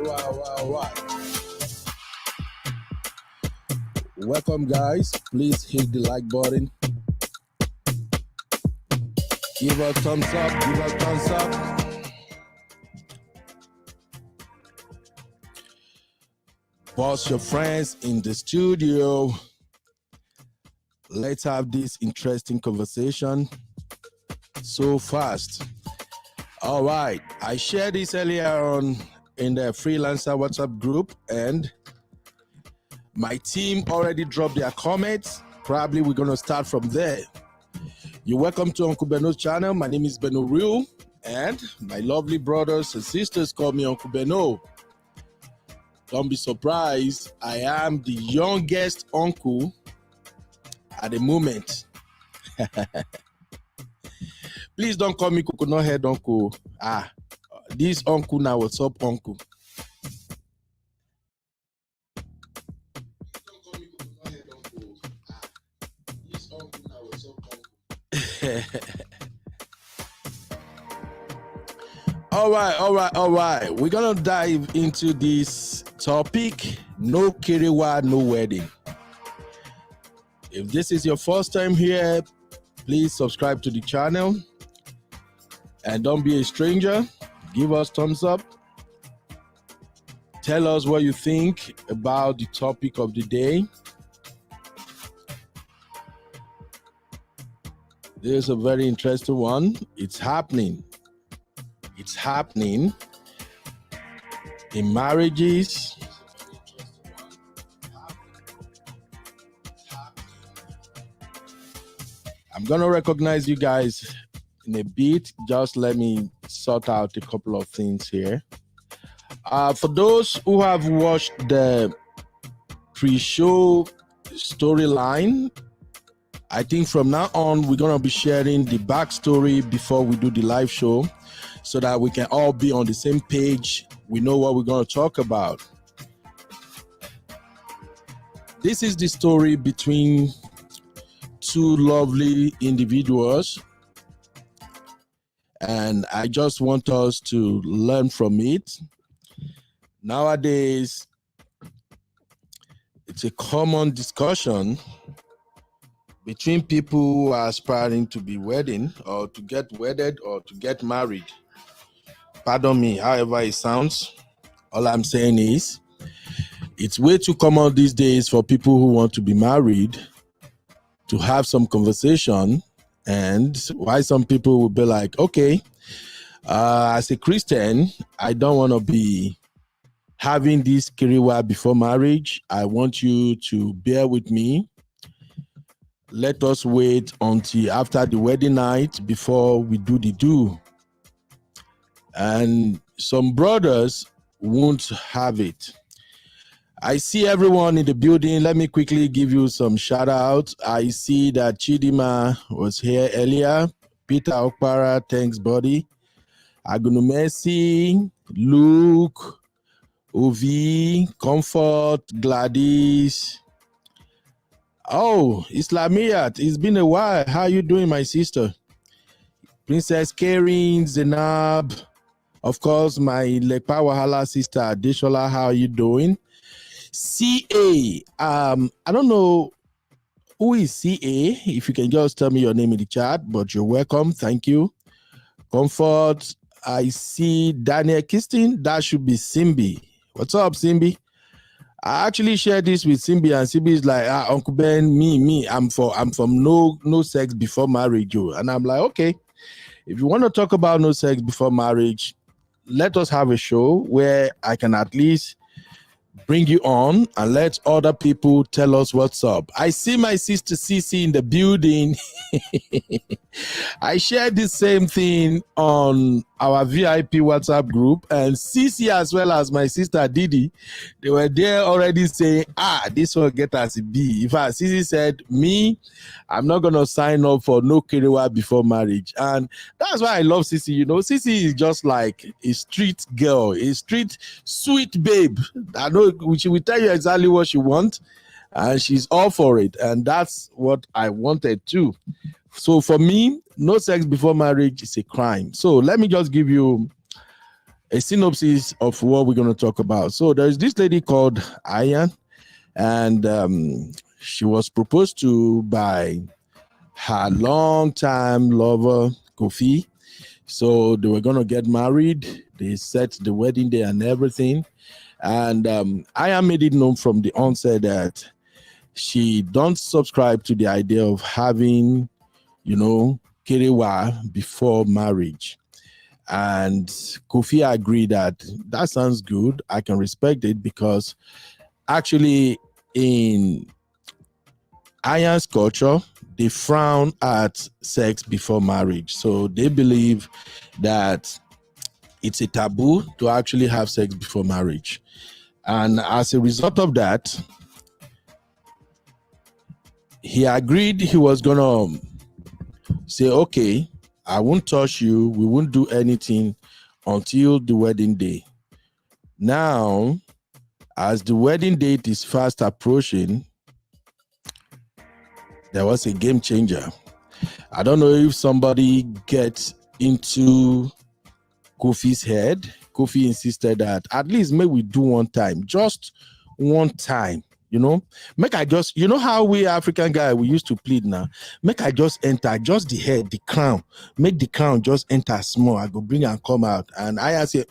Alright. Welcome, guys. Please hit the like button. Give a thumbs up. Boss your friends in the studio. Let's have this interesting conversation so fast. All right. I shared this earlier on in the freelancer WhatsApp group, and my team already dropped their comments. Probably we're going to start from there. You're welcome to Uncle Beno's channel. My name is Beno Real, and my lovely brothers and sisters call me Uncle Beno. Don't be surprised. I am the youngest uncle at the moment. Please don't call me coconut head uncle. This uncle now, what's up, uncle? Don't call me coconut head uncle. This uncle now, what's up, uncle? All right. We're gonna dive into this topic. No kiriwa, no wedding. If this is your first time here, please subscribe to the channel. And don't be a stranger. Give us thumbs up. Tell us what you think about the topic of the day. This is a very interesting one. It's happening in marriages. I'm gonna recognize you guys in a bit. Just let me sort out a couple of things here. For those who have watched the pre-show storyline, I think from now on we're gonna be sharing the backstory before we do the live show, so that we can all be on the same page. We know what we're gonna talk about. This is the story between two lovely individuals, and I just want us to learn from it. Nowadays, it's a common discussion between people who are aspiring to be wedding or to get wedded or to get married. Pardon me, however it sounds. All I'm saying is, it's way too common these days for people who want to be married to have some conversation, and why some people will be like, okay, as a Christian, I don't want to be having this kiriwa before marriage. I want you to bear with me. Let us wait until after the wedding night before we do the do. And some brothers won't have it. I see everyone in the building. Let me quickly give you some shout outs. I see that Chidima was here earlier. Peter Okpara, thanks, buddy. Agunumesi, Luke, Ovi, Comfort, Gladys. Oh, Islamiyat, it's been a while. How you doing, my sister? Princess Karen, Zainab. Of course, my Lepa Wahala sister, Adeshola, how are you doing? CA, I don't know who is CA. If you can just tell me your name in the chat, but you're welcome. Thank you. Comfort, I see Daniel Kistin. That should be Simbi. What's up, Simbi? I actually shared this with Simbi, and Simbi is like, Uncle Ben, me, I'm from no sex before marriage, you. And I'm like, okay, if you want to talk about no sex before marriage, let us have a show where I can at least bring you on and let other people tell us what's up. I see my sister Cece in the building. I shared the same thing on our VIP WhatsApp group, and Cece as well as my sister Didi, they were there already saying, this will get us a B. In fact, Cece said, me, I'm not going to sign up for no kiriwa before marriage. And that's why I love Cece. You know, Cece is just like a street girl, a street sweet babe. I know she will tell you exactly what she wants, and she's all for it. And that's what I wanted too. So for me, no sex before marriage is a crime. So let me just give you a synopsis of what we're going to talk about. So there's this lady called Anya, and she was proposed to by her longtime lover, Kofi. So they were going to get married. They set the wedding day and everything. And Anya made it known from the onset that she don't subscribe to the idea of having, kerewa before marriage. And Kofi agreed that sounds good. I can respect it because actually in Anya's culture, they frown at sex before marriage. So they believe that it's a taboo to actually have sex before marriage. And as a result of that, he agreed he was going to say, okay, I won't touch you. We won't do anything until the wedding day. Now, as the wedding date is fast approaching, there was a game changer. I don't know if somebody gets into Kofi's head. Kofi insisted that at least maybe we do one time, just one time, Make I just, how we African guy, we used to plead now. Make I just enter, just the head, the crown. Make the crown just enter small. I go bring and come out. And I say,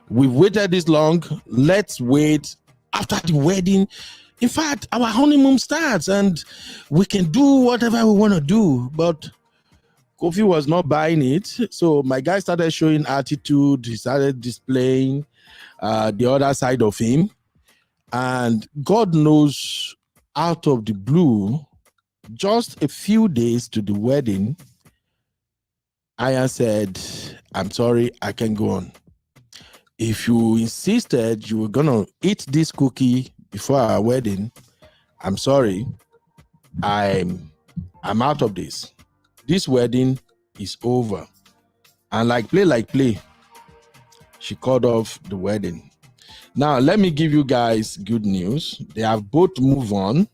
We've waited this long. Let's wait after the wedding. In fact, our honeymoon starts and we can do whatever we want to do. But Kofi was not buying it. So my guy started showing attitude. He started displaying the other side of him. And God knows, out of the blue, just a few days to the wedding, Anya said, I'm sorry, I can't go on. If you insisted you were going to eat this cookie before our wedding, I'm sorry, I'm out of this. This wedding is over. And like play, she called off the wedding. Now, let me give you guys good news. They have both moved on.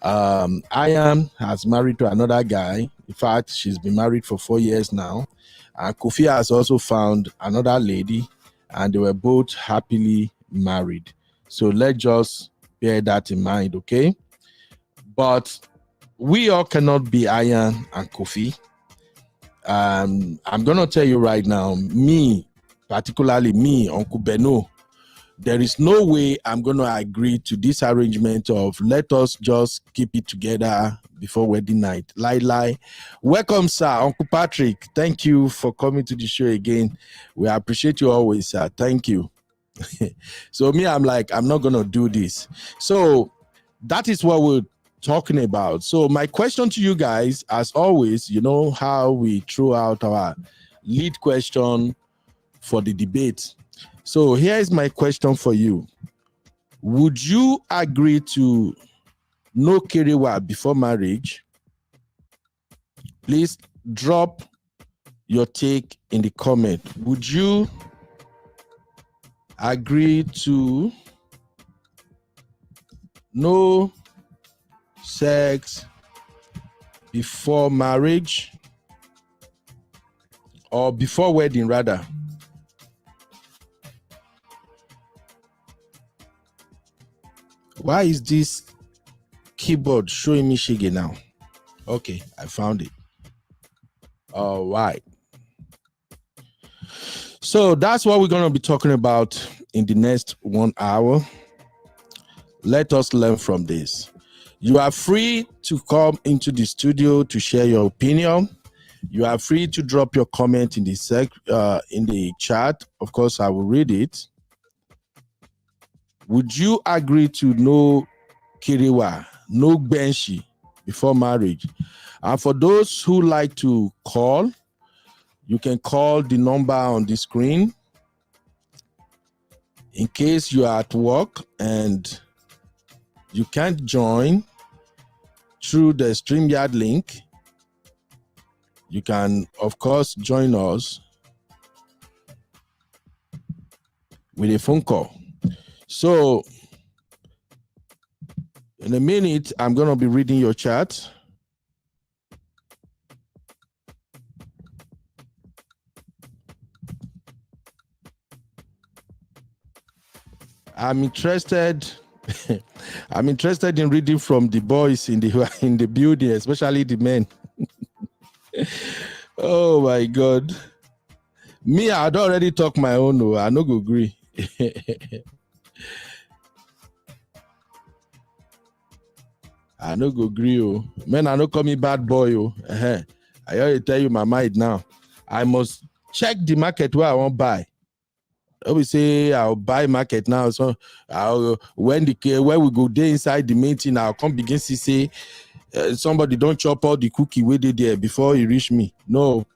Anya has married to another guy. In fact, she's been married for 4 years now. And Kofi has also found another lady, and they were both happily married. So let's just bear that in mind, okay? But we all cannot be Anya and Kofi. I'm going to tell you right now, particularly me, Uncle Beno, there is no way I'm going to agree to this arrangement of let us just keep it together before wedding night. Lie. Welcome, sir. Uncle Patrick, thank you for coming to the show again. We appreciate you always, sir. Thank you. So me, I'm like, I'm not going to do this. So that is what we're talking about. So my question to you guys, as always, how we throw out our lead question for the debate. So here is my question for you. Would you agree to no kerewa before marriage? Please drop your take in the comment. Would you agree to no sex before marriage, or before wedding rather? Why is this keyboard showing me shige now? Okay, I found it. All right. So that's what we're going to be talking about in the next 1 hour. Let us learn from this. You are free to come into the studio to share your opinion. You are free to drop your comment in the chat. Of course, I will read it. Would you agree to no kerewa, no benshi before marriage? And for those who like to call, you can call the number on the screen. In case you are at work and you can't join through the StreamYard link, you can, of course, join us with a phone call. So in a minute, I'm going to be reading your chat. I'm interested. I'm interested in reading from the boys in the building, especially the men. Oh my God. Me, I'd already talk my own. Oh, I no go agree. I no go agree. Oh. Men, I no call me bad boy. Oh. I already tell you my mind now. I must check the market where I want buy. I will say I'll buy market now. So when we go there inside the main thing, I'll come begin to say somebody don't chop all the cookie way they there before you reach me. No,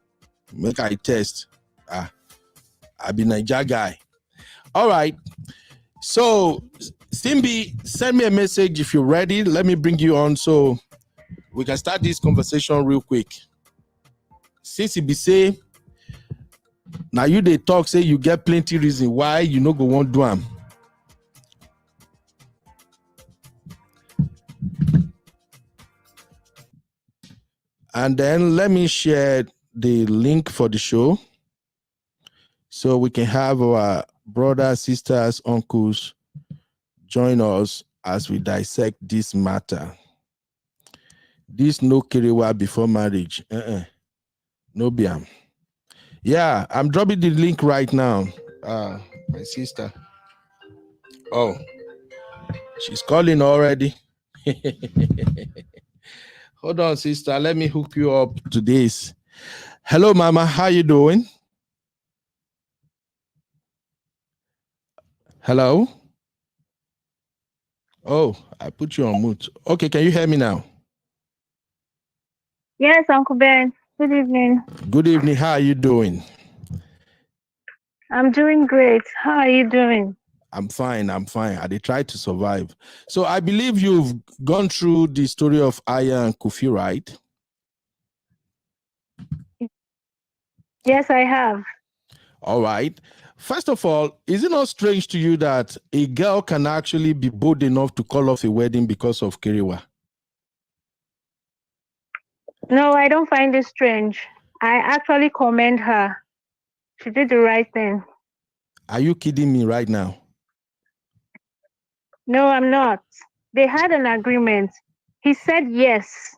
make I test. I be Niger guy. All right. So Simbi, send me a message if you're ready. Let me bring you on so we can start this conversation real quick. Since be say now you they talk say you get plenty reason why you no go want do am. And then let me share the link for the show so we can have our brothers, sisters, uncles join us as we dissect this matter. This no kerewa before marriage. No biam. Yeah, I'm dropping the link right now. My sister. Oh, she's calling already. Hold on, sister. Let me hook you up to this. Hello, Mama. How you doing? Hello? Oh, I put you on mute. Okay, can you hear me now? Yes, Uncle Ben. Good evening. Good evening. How are you doing? I'm doing great. How are you doing? I'm fine. I did try to survive. So I believe you've gone through the story of Anya and Kofi, right? Yes, I have. All right. First of all, is it not strange to you that a girl can actually be bold enough to call off a wedding because of kerewa? No, I don't find it strange. I actually commend her. She did the right thing. Are you kidding me right now? No, I'm not. They had an agreement. He said yes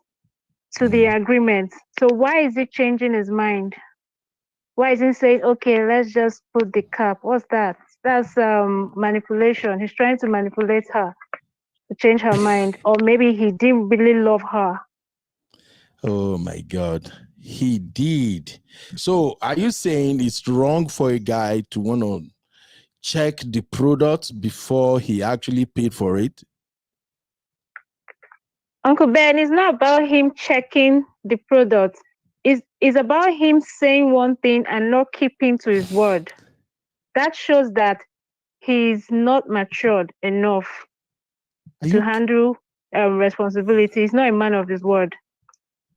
to the agreement. So why is he changing his mind? Why is he saying, okay, let's just put the cap? What's that? That's manipulation. He's trying to manipulate her to change her mind. Or maybe he didn't really love her. Oh my God, he did. So are you saying it's wrong for a guy to want to check the product before he actually paid for it? Uncle Ben, it's not about him checking the product. It's about him saying one thing and not keeping to his word. That shows that he's not matured enough to handle responsibility. He's not a man of his word.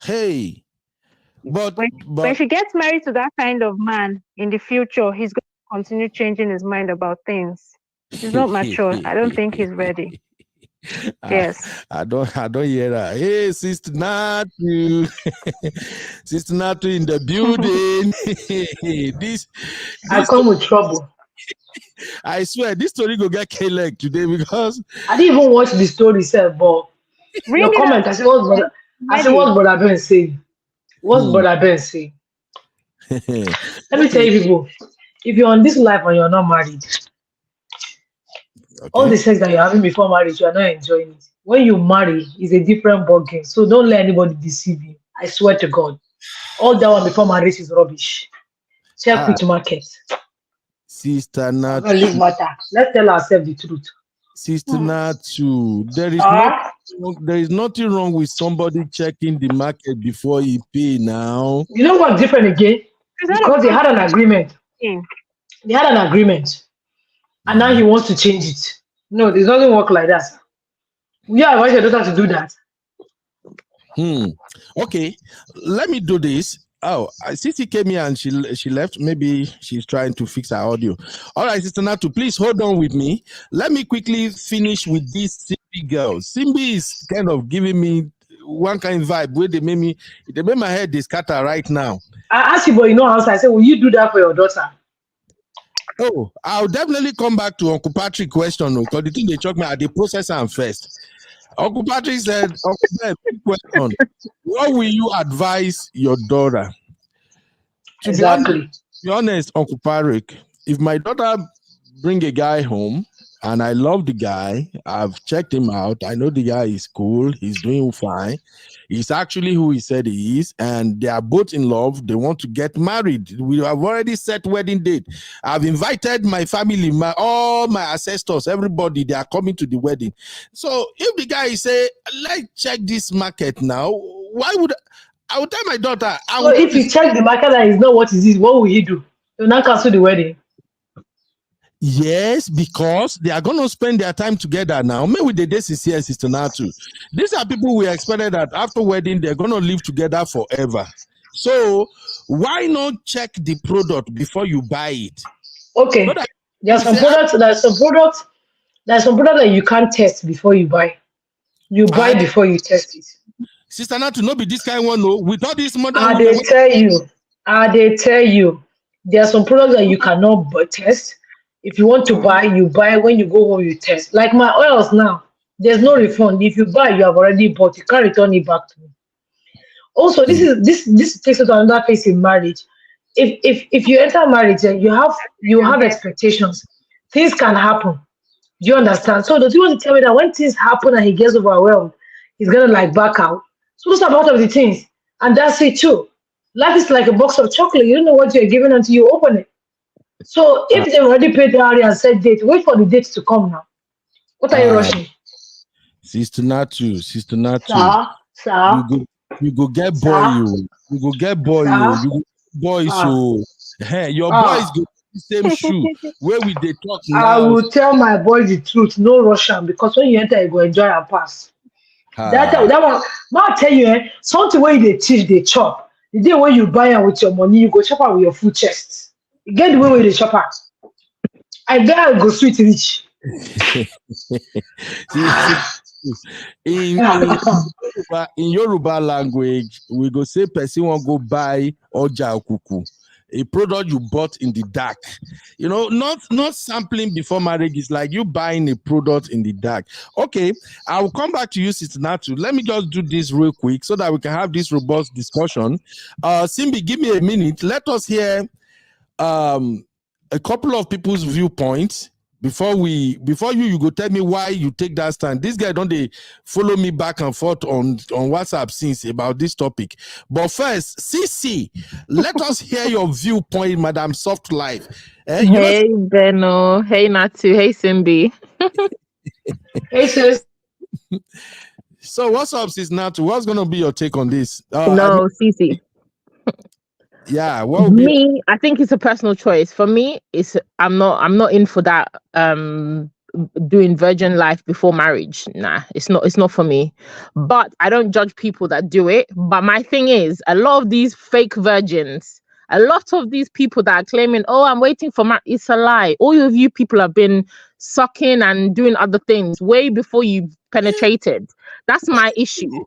Hey, but when she gets married to that kind of man in the future, he's going to continue changing his mind about things. He's not mature. I don't think he's ready. Yes. I don't hear that. Hey, Sister Natu. Sister Natu in the building. this I come with trouble. I swear, this story go get K-leg today because I didn't even watch the story itself, but your comment, I said, what's Brother Ben saying? What's Brother Ben saying? Let me tell you people, if you're on this life and you're not married, all the sex that you're having before marriage, you are not enjoying it. When you marry, it's a different ballgame. So don't let anybody deceive you. I swear to God. All that one before marriage is rubbish. Check with market. Sister Natu. Let's tell ourselves the truth. Sister Natu, there is nothing wrong with somebody checking the market before he pay now. You know what's different again? Because they had an agreement. They had an agreement. And now he wants to change it. No, it doesn't work like that. We advise your daughter to do that. Okay, let me do this. Oh, Sissy came here and she left. Maybe she's trying to fix her audio. All right, Sister Natu, please hold on with me. Let me quickly finish with this Simbi girl. Simbi is kind of giving me one kind of vibe where they made my head scatter right now. I asked you, but you know, I said, will you do that for your daughter? Oh, I'll definitely come back to Uncle Patrick question because the thing they choke me at the processor and first. Uncle Patrick said, Uncle Ben, big question. What will you advise your daughter? To Exactly. be honest, Uncle Patrick, if my daughter bring a guy home and I love the guy, I've checked him out, I know the guy is cool, he's doing fine, he's actually who he said he is, and they are both in love, they want to get married. We have already set wedding date. I've invited my family, all my ancestors, everybody, they are coming to the wedding. So if the guy say, let's check this market now, why would I would tell my daughter, So if you check the market and it's not what it is, what will you do? You'll not cancel the wedding. Yes, because they are going to spend their time together now. Maybe the days is here, sister now too. These are people we expected that after wedding they're going to live together forever. So why not check the product before you buy it? Okay, So there's some products. There's some product that you can't test before you buy. You buy before you test it. Sister now to not be this kind one. No, with all this modern And women. they tell you, there are some products that you cannot test. If you want to buy, you buy. When you go home, you test. Like my oils now, there's no refund. If you buy, you have already bought. You can't return it back to me. Also, this takes us to another phase in marriage. If you enter marriage, you have expectations. Things can happen. Do you understand? So does he want to tell me that when things happen and he gets overwhelmed, he's gonna like back out? So those are part of the things, and that's it too. Life is like a box of chocolate. You don't know what you're given until you open it. So if they already paid the area and set date, wait for the dates to come now. What are you rushing? Sister Natu. Sir. You go get boy you. You go get boy you. You go boy so. Hey, your boys go the same shoe. Where we they talk now? I will tell my boy the truth. No Russian, because when you enter, you go enjoy and pass. That one. Now I tell you, something where they teach, they chop. The day when you buy it with your money, you go chop out with your full chest. You get the way where they chop out. I better go sweet rich. in Yoruba language, we go say person won't go buy oja okuku, a product you bought in the dark. You know, not sampling before marriage is like you buying a product in the dark. Okay, I will come back to you, Sister Natu. Let me just do this real quick so that we can have this robust discussion. Simbi, give me a minute. Let us hear a couple of people's viewpoints before you go tell me why you take that stand. This guy don't they follow me back and forth on WhatsApp since about this topic. But first, CC, let us hear your viewpoint, Madam Soft Life. Hey Beno, hey Natu, hey Simbi. Hey sis. So what's up, sis Natu? What's gonna be your take on this? CC. Yeah, me, I think it's a personal choice. For me, I'm not in for that doing virgin life before marriage. Nah, it's not for me. But I don't judge people that do it. But my thing is, a lot of these fake virgins, a lot of these people that are claiming, oh, I'm waiting for marriage, it's a lie. All of you people have been sucking and doing other things way before you penetrated. That's my issue.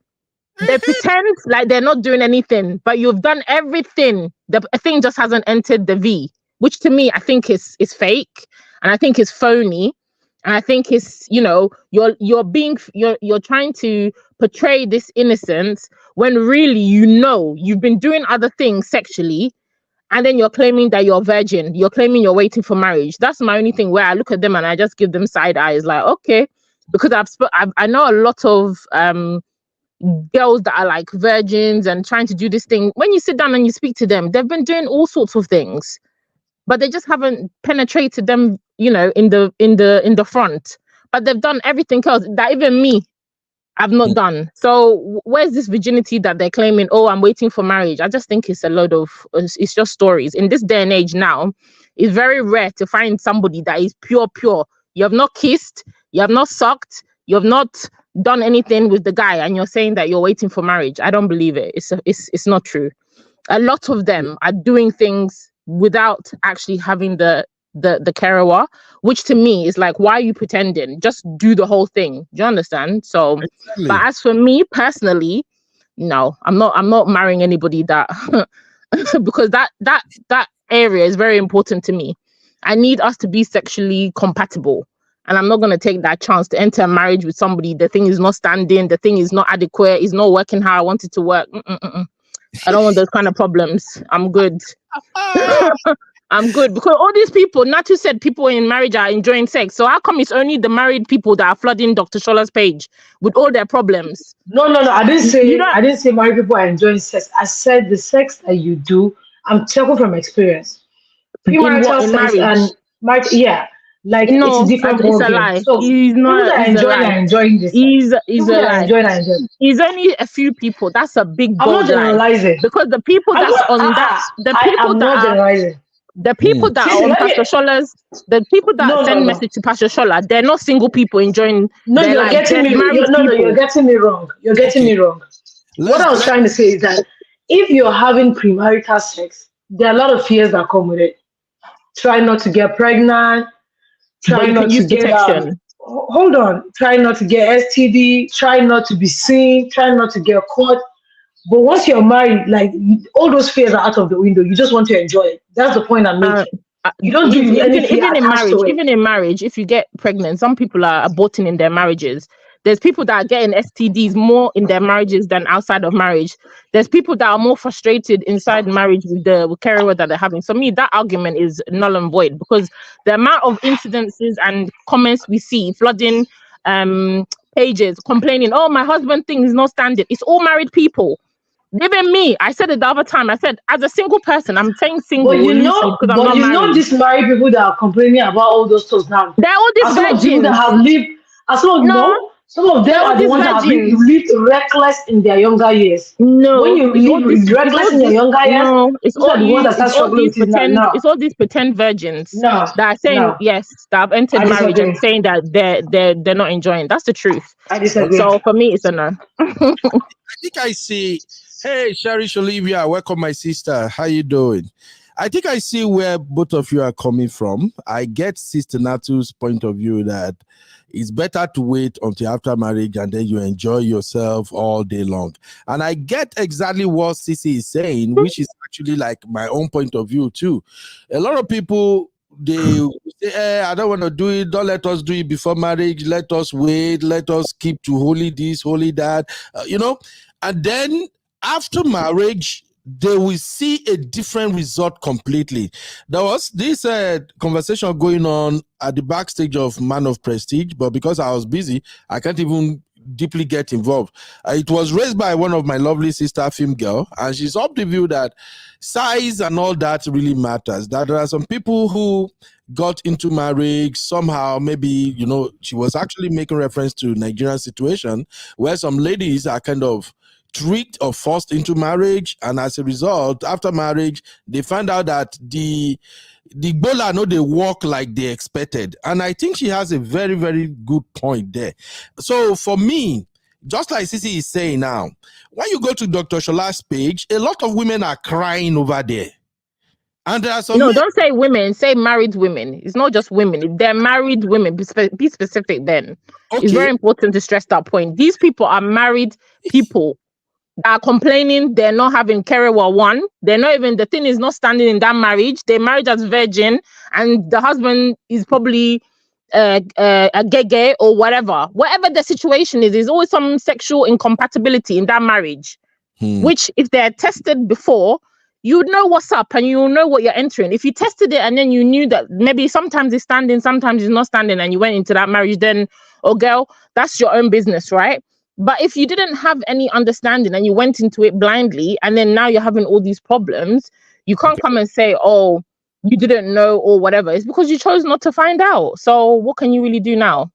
They pretend like they're not doing anything, but you've done everything. The thing just hasn't entered the V, which to me, I think is fake, and I think it's phony, and I think it's, you know, you're trying to portray this innocence when really, you know, you've been doing other things sexually, and then you're claiming that you're virgin. You're claiming you're waiting for marriage. That's my only thing where I look at them and I just give them side eyes, like, okay, because I know a lot of girls that are like virgins and trying to do this thing. When you sit down and you speak to them, they've been doing all sorts of things, but they just haven't penetrated them, you know, in the front. But they've done everything else that even me, I've not done. So where's this virginity that they're claiming? Oh, I'm waiting for marriage. I just think it's it's just stories. In this day and age now, it's very rare to find somebody that is pure. You have not kissed, you have not sucked, you have not done anything with the guy, and you're saying that you're waiting for marriage. I don't believe it. It's not true. A lot of them are doing things without actually having the kerewa, which to me is like, why are you pretending? Just do the whole thing. Do you understand? So, exactly. But as for me personally, no, I'm not marrying anybody that because that area is very important to me. I need us to be sexually compatible. And I'm not going to take that chance to enter a marriage with somebody. The thing is not standing. The thing is not adequate. It's not working how I want it to work. I don't want those kind of problems. I'm good. I'm good. Because all these people, Natu said people in marriage are enjoying sex. So how come it's only the married people that are flooding Dr. Shola's page with all their problems? No. I didn't say married people are enjoying sex. I said the sex that you do. I'm talking from experience. Premarital sex marriage? And marriage, yeah. Like no, it's a different it's a lie. So he's not enjoying this. He's a lie. Enjoying. It's only a few people. That's a big I'm not generalizing. Because the people that's on that, the people that are generalizing. The people that are on Pastor Shola's, the people that send message to Pastor Shola, they're not single people enjoying. No, you're getting me. You're getting me wrong. You're getting me wrong. What I was trying to say is that if you're having premarital sex, there are a lot of fears that come with it. Try not to get pregnant. Try not to get hold on. Try not to get STD. Try not to be seen. Try not to get caught. But once you're married, like all those fears are out of the window. You just want to enjoy it. That's the point I'm making. You don't give me any fear even in marriage. Even in marriage, if you get pregnant, some people are aborting in their marriages. There's people that are getting STDs more in their marriages than outside of marriage. There's people that are more frustrated inside marriage with the career that they're having. So me, that argument is null and void because the amount of incidences and comments we see flooding pages complaining, oh, my husband thing is not standing. It's all married people. Even me, I said it the other time. I said, as a single person, I'm saying single. But you know these married people that are complaining about all those stuff now. They're all these virgins that have lived. Some of them are the ones that have lived reckless in their younger years. No, when you live reckless in your younger years, it's all the ones that start struggling with pretend. It's all these pretend virgins that are saying yes, that have entered marriage and saying that they're not enjoying. That's the truth. I disagree. So for me, it's a no. I think I see. Hey, Sharish Olivia, welcome, my sister. How you doing? I think I see where both of you are coming from. I get Sister Natu's point of view that it's better to wait until after marriage and then you enjoy yourself all day long. And I get exactly what Sisi is saying, which is actually like my own point of view too. A lot of people, they say, I don't want to do it. Don't let us do it before marriage. Let us wait. Let us keep to holy this, holy that, And then after marriage, they will see a different result completely. There was this conversation going on at the backstage of Man of Prestige, but because I was busy, I can't even deeply get involved. It was raised by one of my lovely sister, film girl, and she's of the view that size and all that really matters. That there are some people who got into marriage somehow, maybe, she was actually making reference to Nigerian situation where some ladies are kind of tricked or forced into marriage, and as a result, after marriage, they find out that the bola they work like they expected. And I think she has a very, very good point there. So for me, just like Sisi is saying now, when you go to Dr. Shola's page, a lot of women are crying over there. And there are some don't say women, say married women. It's not just women. If they're married women, be specific then. Okay. It's very important to stress that point. These people are married people that are complaining they're not having Kerewa one. They're not even, the thing is not standing in that marriage. They're married as virgin and the husband is probably a gay or whatever. Whatever the situation is, there's always some sexual incompatibility in that marriage, which if they're tested before, you would know what's up and you know what you're entering. If you tested it and then you knew that maybe sometimes it's standing, sometimes it's not standing, and you went into that marriage, then, oh girl, that's your own business, right? But if you didn't have any understanding and you went into it blindly and then now you're having all these problems, you can't come and say, oh, you didn't know or whatever. It's because you chose not to find out. So what can you really do now?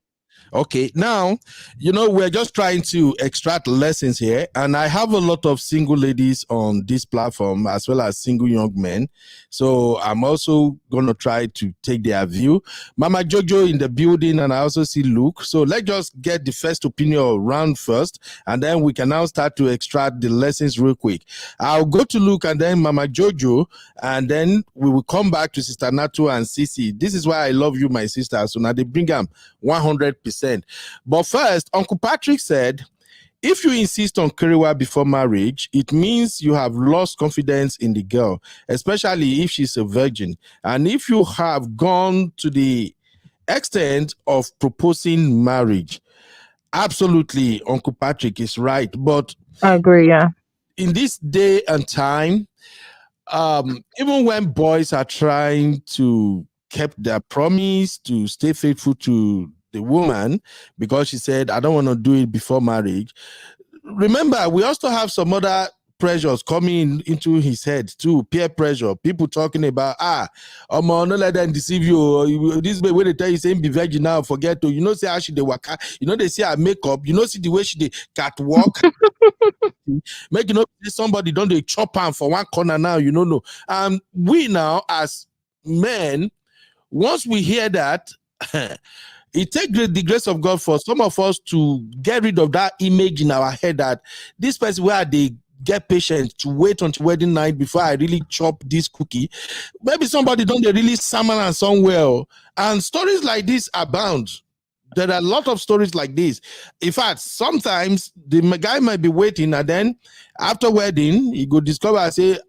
Okay, now, we're just trying to extract lessons here, and I have a lot of single ladies on this platform as well as single young men. So I'm also going to try to take their view. Mama Jojo in the building, and I also see Luke. So let's just get the first opinion round first, and then we can now start to extract the lessons real quick. I'll go to Luke and then Mama Jojo, and then we will come back to Sister Natu and Sisi. This is why I love you, my sister. So now they bring them 100%. But first, Uncle Patrick said, If you insist on Kerewa before marriage, it means you have lost confidence in the girl, especially if she's a virgin. And if you have gone to the extent of proposing marriage, absolutely, Uncle Patrick is right. But I agree, yeah. in this day and time, even when boys are trying to keep their promise to stay faithful to the woman because she said, I don't want to do it before marriage. Remember, we also have some other pressures coming into his head too, peer pressure, people talking about, don't let them deceive you. This way, when they tell you saying be virgin now, forget to, see how she they waka, they see her makeup, see the way she they catwalk. Make somebody don't they chop her for one corner now, no. We now as men, once we hear that, it takes the grace of God for some of us to get rid of that image in our head that this person where they get patient to wait until wedding night before I really chop this cookie. Maybe somebody don't they really summon and somewhere. And stories like this abound. There are a lot of stories like this. In fact, sometimes the guy might be waiting and then after wedding, he go discover and say,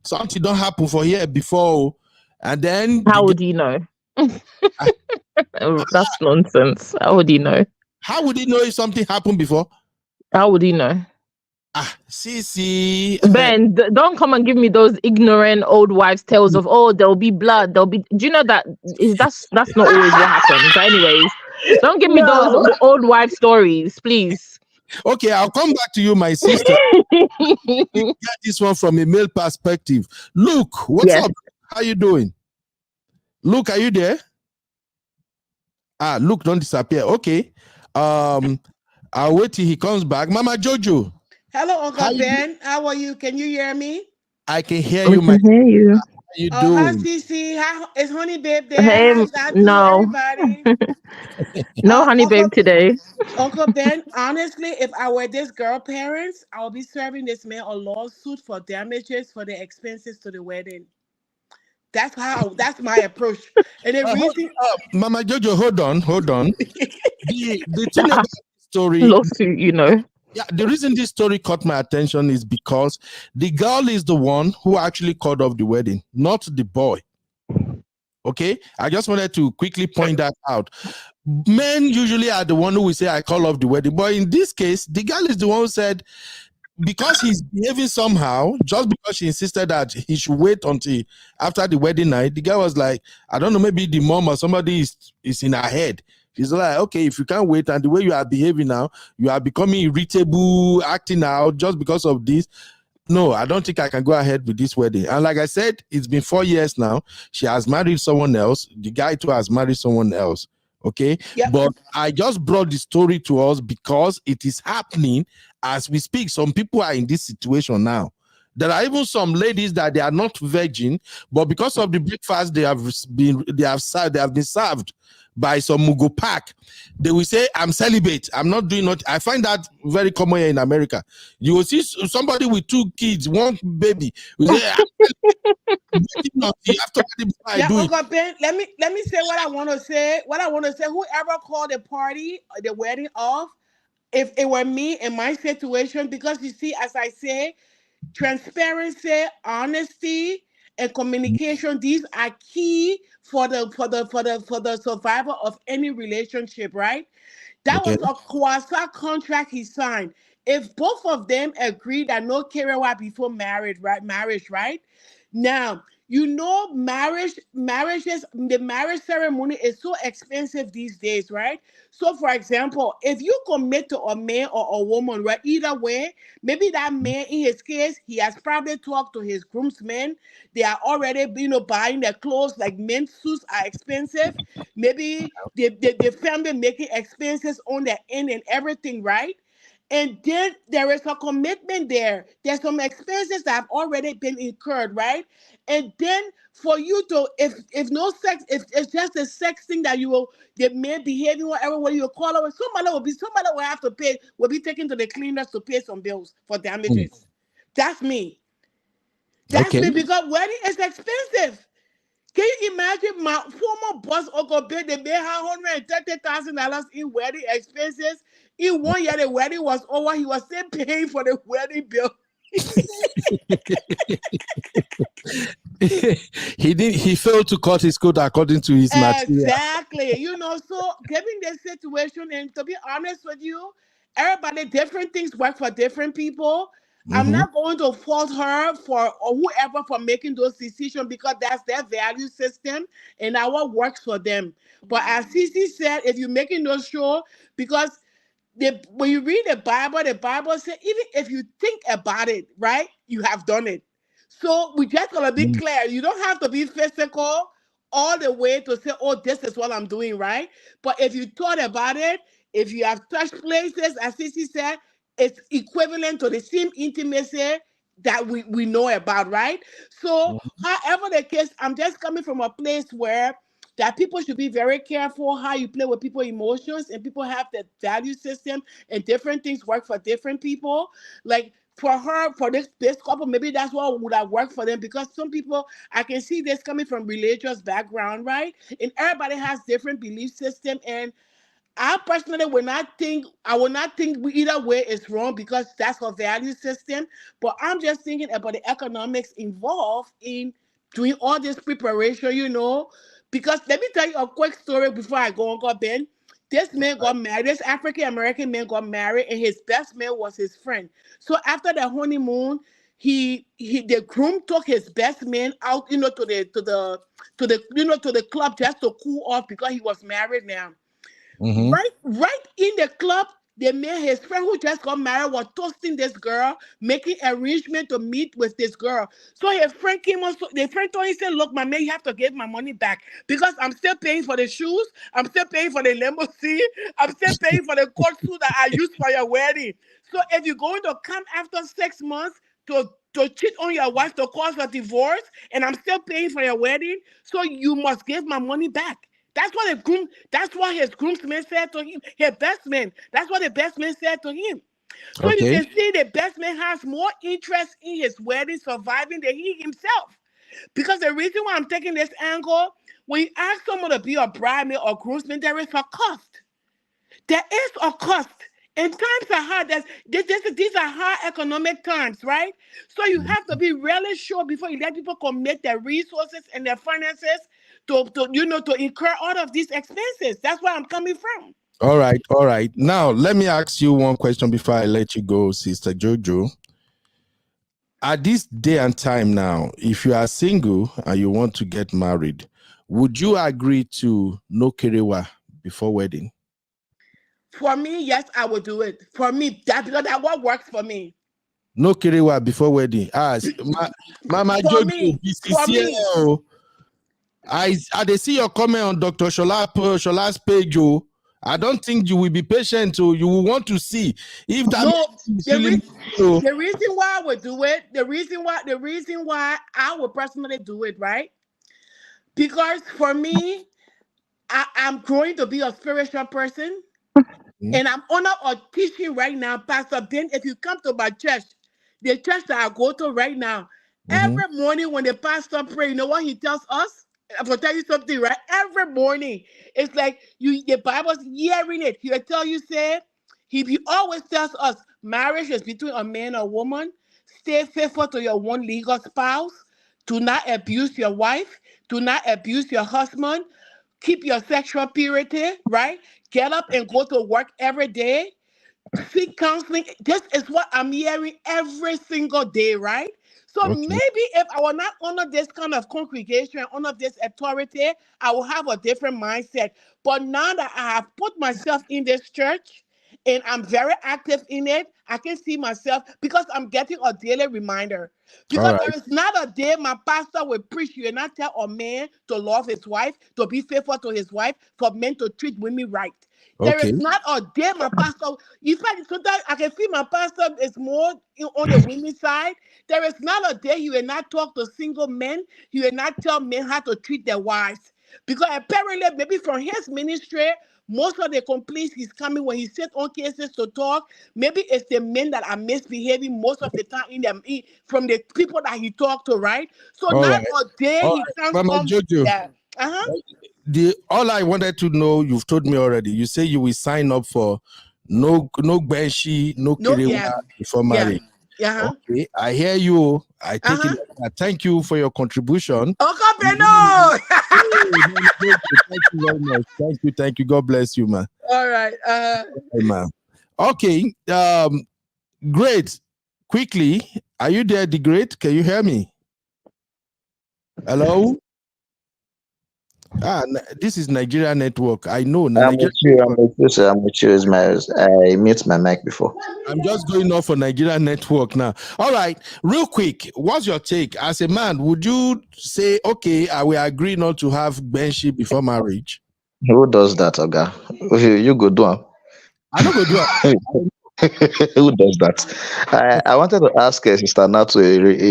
something don't happen for here before. And then how would you know? That's nonsense. How would you know? How would he know if something happened before? How would he know? See. Ben, don't come and give me those ignorant old wives' tales of there'll be blood, there'll be. Do you know that's not always what happens? But anyways, don't give me those old wife stories, please. Okay, I'll come back to you, my sister. Get this one from a male perspective. Luke, what's up? How you doing? Luke, are you there? Luke, don't disappear. Okay. I'll wait till he comes back. Mama Jojo. Hello, Uncle Ben. How are you? Can you hear me? I can hear you, my. Hear you. How you doing? Hi, CC. Is Honey Babe there? Hey, no. Everybody? No Honey Babe today. Uncle Ben, honestly, if I were this girl parents, I would be serving this man a lawsuit for damages for the expenses to the wedding. That's my approach. And the reason, Mama Jojo, hold on. the thing about the story, lawsuit, Yeah, the reason this story caught my attention is because the girl is the one who actually called off the wedding, not the boy. Okay, I just wanted to quickly point that out. Men usually are the one who will say, I call off the wedding. But in this case, the girl is the one who said, because he's behaving somehow, just because she insisted that he should wait until after the wedding night, the girl was like, I don't know, maybe the mom or somebody is in her head. She's like, okay, if you can't wait and the way you are behaving now, you are becoming irritable, acting out just because of this. No, I don't think I can go ahead with this wedding. And like I said, it's been 4 years now. She has married someone else. The guy too has married someone else. Okay. Yep. But I just brought the story to us because it is happening as we speak. Some people are in this situation now. There are even some ladies that they are not virgin, but because of the breakfast they have been served by some Mugo pack, they will say, I'm celibate. I'm not doing it. I find that very common here in America. You will see somebody with 2 kids, 1 baby. Will say, Uncle Ben, let me say what I want to say. Whoever called the party, the wedding off, if it were me in my situation, because you see, as I say, transparency, honesty, and communication, these are key for the survival of any relationship, right? That was a quasi contract he signed. If both of them agree that no Kerewa before marriage, right? Now, the marriage ceremony is so expensive these days, right? So, for example, if you commit to a man or a woman, right, either way, maybe that man, in his case, he has probably talked to his groomsmen. They are already, buying their clothes, like men's suits are expensive. Maybe the family making expenses on their end and everything, right? And then there is a commitment there. There's some expenses that have already been incurred, right? And then for you to, if no sex, if it's just the sex thing that the man behaving, whatever way you call it, somebody will have to pay, will be taken to the cleaners to pay some bills for damages. That's me. That's me, because wedding is expensive. Can you imagine my former boss, Uncle Bill, they made her $130,000 in wedding expenses. In 1 year, the wedding was over. He was still paying for the wedding bill. He failed to cut his coat according to his material. Exactly. You know, so given this situation, and to be honest with you, everybody, different things work for different people. I'm not going to fault her for or whoever for making those decisions because that's their value system and that what works for them. But as Cece said, if you're making those sure, because when you read the Bible says even if you think about it, right, you have done it. So we just gotta be clear. You don't have to be physical all the way to say, "Oh, this is what I'm doing," right? But if you thought about it, if you have touched places, as Sissy said, it's equivalent to the same intimacy that we know about, right? So, however the case, I'm just coming from a place where that people should be very careful how you play with people's emotions, and people have the value system and different things work for different people. Like for her, for this couple, maybe that's what would have worked for them because some people I can see this coming from religious background, right? And everybody has different belief system. And I personally I will not think either way is wrong because that's her value system. But I'm just thinking about the economics involved in doing all this preparation, you know. Because let me tell you a quick story before I go on, God Ben. This man got married, this African American man got married, and his best man was his friend. So after the honeymoon, the groom took his best man out, you know, to the club just to cool off because he was married now. Right in the club, they made his friend who just got married was toasting this girl, making arrangement to meet with this girl. So his friend came on. So the friend told him, said, "Look, my man, you have to give my money back because I'm still paying for the shoes. I'm still paying for the limousine. I'm still paying for the court suit that I used for your wedding. So if you're going to come after 6 months to cheat on your wife to cause a divorce, and I'm still paying for your wedding, so you must give my money back." That's what his groomsman said to him. His best man. That's what the best man said to him. So you can see the best man has more interest in his wedding surviving than he himself. Because the reason why I'm taking this angle, when you ask someone to be a bridesmaid or groomsman, there is a cost. There is a cost. And times are hard. These are hard economic times, right? So you have to be really sure before you let people commit their resources and their finances to incur all of these expenses. That's where I'm coming from. All right. Now, let me ask you one question before I let you go, Sister Jojo. At this day and time now, if you are single and you want to get married, would you agree to no kerewa before wedding? For me, yes, I would do it. For me, that's what works for me. No kerewa before wedding. Mama Jojo, for me. I they see your comment on Dr. Shola's page. I don't think you will be patient. You will want to see if that. No, the reason why I would do it. The reason why I would personally do it, right? Because for me, I'm growing to be a spiritual person, and I'm on a teaching right now, Pastor Ben. If you come to my church, the church that I go to right now, every morning when the pastor pray, you know what he tells us? I'm gonna tell you something, right? Every morning, it's like the Bible's hearing it. He'll tell you, he always tells us marriage is between a man and a woman. Stay faithful to your one legal spouse. Do not abuse your wife. Do not abuse your husband. Keep your sexual purity, right? Get up and go to work every day. Seek counseling. This is what I'm hearing every single day, right? So maybe if I will not honor this kind of congregation, honor this authority, I will have a different mindset. But now that I have put myself in this church and I'm very active in it, I can see myself because I'm getting a daily reminder. Because there is not a day my pastor will preach. You will not tell a man to love his wife, to be faithful to his wife, for men to treat women right. There is not a day my pastor, in fact, sometimes I can feel my pastor is more on the women's side. There is not a day he will not talk to single men. He will not tell men how to treat their wives. Because apparently, maybe from his ministry, most of the complaints he's coming when he sits on cases to talk. Maybe it's the men that are misbehaving most of the time from the people that he talked to, right? So All night right. or day All he right. comes Mama on. Jojo, Yeah. Uh-huh. all I wanted to know, you've told me already. You say you will sign up for no benshi, no No, kerewa yeah. before Yeah. marriage. Uh-huh. Okay, I hear you. I take it. Thank you for your contribution. Oh, Thank you very much. Thank you. God bless you, man. all right. Hey, man. Okay. Great. Quickly, are you there, the great? Can you hear me? Hello? This is Nigeria Network. I know. I'm with you. I'm with you, sir. I'm with you. I mute my mic before. I'm just going off for Nigeria Network now. All right. Real quick, what's your take? As a man, would you say, okay, I will agree not to have benshi before marriage? Who does that, Oga? You go do it. I don't go do it. Who does that? I wanted to ask Sister Natu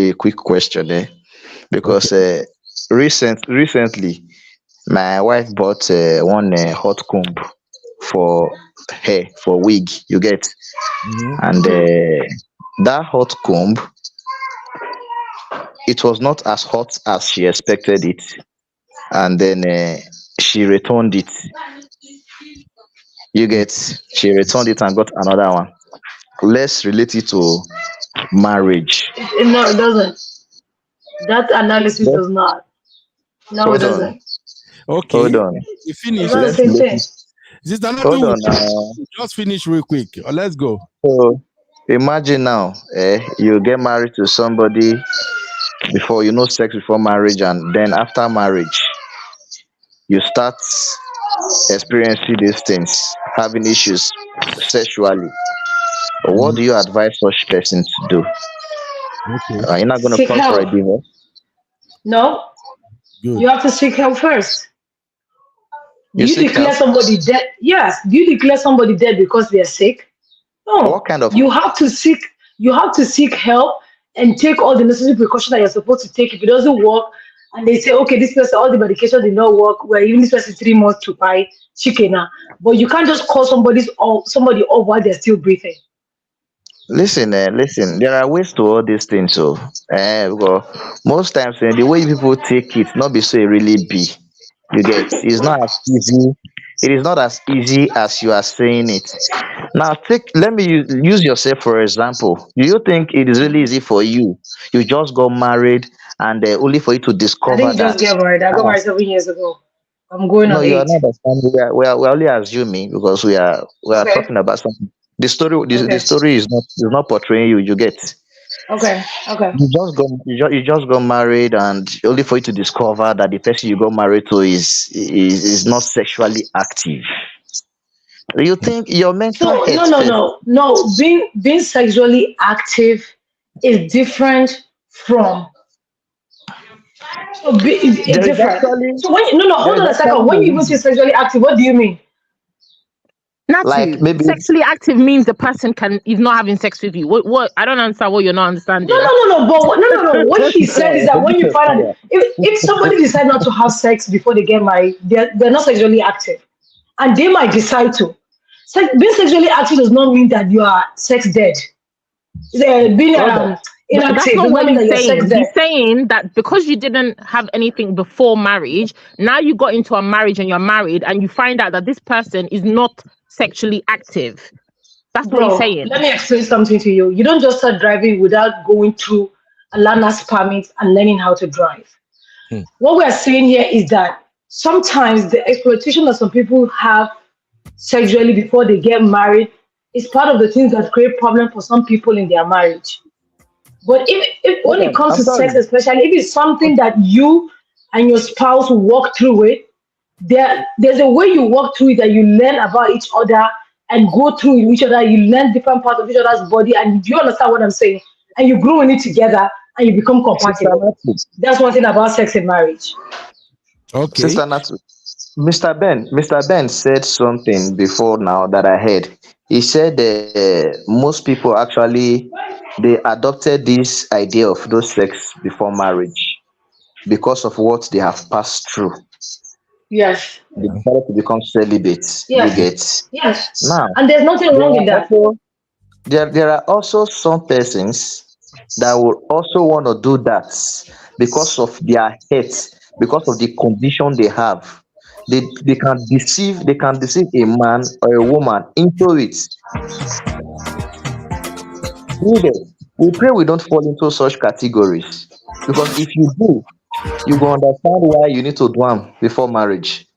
a quick question, because recently my wife bought one hot comb for hair, for wig. You get, and that hot comb, it was not as hot as she expected it, and then she returned it. You get, she returned it and got another one. Let's relate it to marriage. No, it doesn't. That analysis does not. No, Hold it doesn't. Okay. Hold on. You finish. It's not the same thing. Hold on. Just finish real quick. Let's go. So imagine now, you get married to somebody before, sex before marriage, and then after marriage, you start experiencing these things, having issues sexually. What do you advise such person to do? Are you not going to Seek call for a help. divorce? No, Good. you have to seek help first. Do You you seek declare help? somebody dead? Yes. Do you declare somebody dead because they are sick? No. What kind of You have to seek. You have to seek help and take all the necessary precautions that you're supposed to take. If it doesn't work, and they say, okay, this person, all the medication did not work. We're giving this person 3 months to buy chicken. But you can't just call somebody off while they're still breathing. Listen, there are ways to all these things. So, because most times the way people take it, not be so it really be. You get, it's not as easy. It is not as easy as you are saying it. Now, let me use yourself for example. Do you think it is really easy for you? You just got married, and only for you to I discover didn't that. just get married. I got married 7 years ago. I'm going No, on you are 8. not understanding. We are only assuming, because we are Okay. talking about something. The story the Okay. story is not portraying you. You get. Okay. You just got married, and only for you to discover that the person you got married to is not sexually active. Do you think your mental So health first? no. Being sexually active is different from it's There is different. actually So when there hold is on a second. actually When a you even say reason. sexually active, what do you mean? Like Natu, maybe sexually active means the person is not having sex with you. What? I don't understand what you're not understanding. No. But no. What he said is that when you find out fire. if somebody decide not to have sex before they get married, they're not sexually active, and they might decide to. Being sexually active does not mean that you are sex dead. Being Hold on. That's inactive not does not what mean that he's you're sex saying. dead. He's saying that because you didn't have anything before marriage, now you got into a marriage and you're married and you find out that this person is not sexually active. That's what he's Bro, saying. let me explain something to you. You don't just start driving without going through a learner's permit and learning how to drive. What we are saying here is that sometimes the exploitation that some people have sexually before they get married is part of the things that create problem for some people in their marriage. But if Hold when it on. comes I'm to sex, sorry. especially if it's something that you and your spouse walk through it, there's a way you walk through it that you learn about each other and go through each other. You learn different parts of each other's body, and you understand what I'm saying. And you grow in it together, and you become Sister compatible. Natu. That's one thing about sex in marriage. Okay. Sister Natu. Mr. Ben said something before now that I heard. He said most people actually they adopted this idea of those sex before marriage because of what they have passed through. Yes. They decided to become celibates. You Yes. get Yes. now. And there's nothing There wrong are in that. also there are also some persons that will also want to do that because of their hate, because of the condition they have. They can deceive a man or a woman into it. You get? We pray we don't fall into such categories. Because if you do, you go understand why you need to do them before marriage.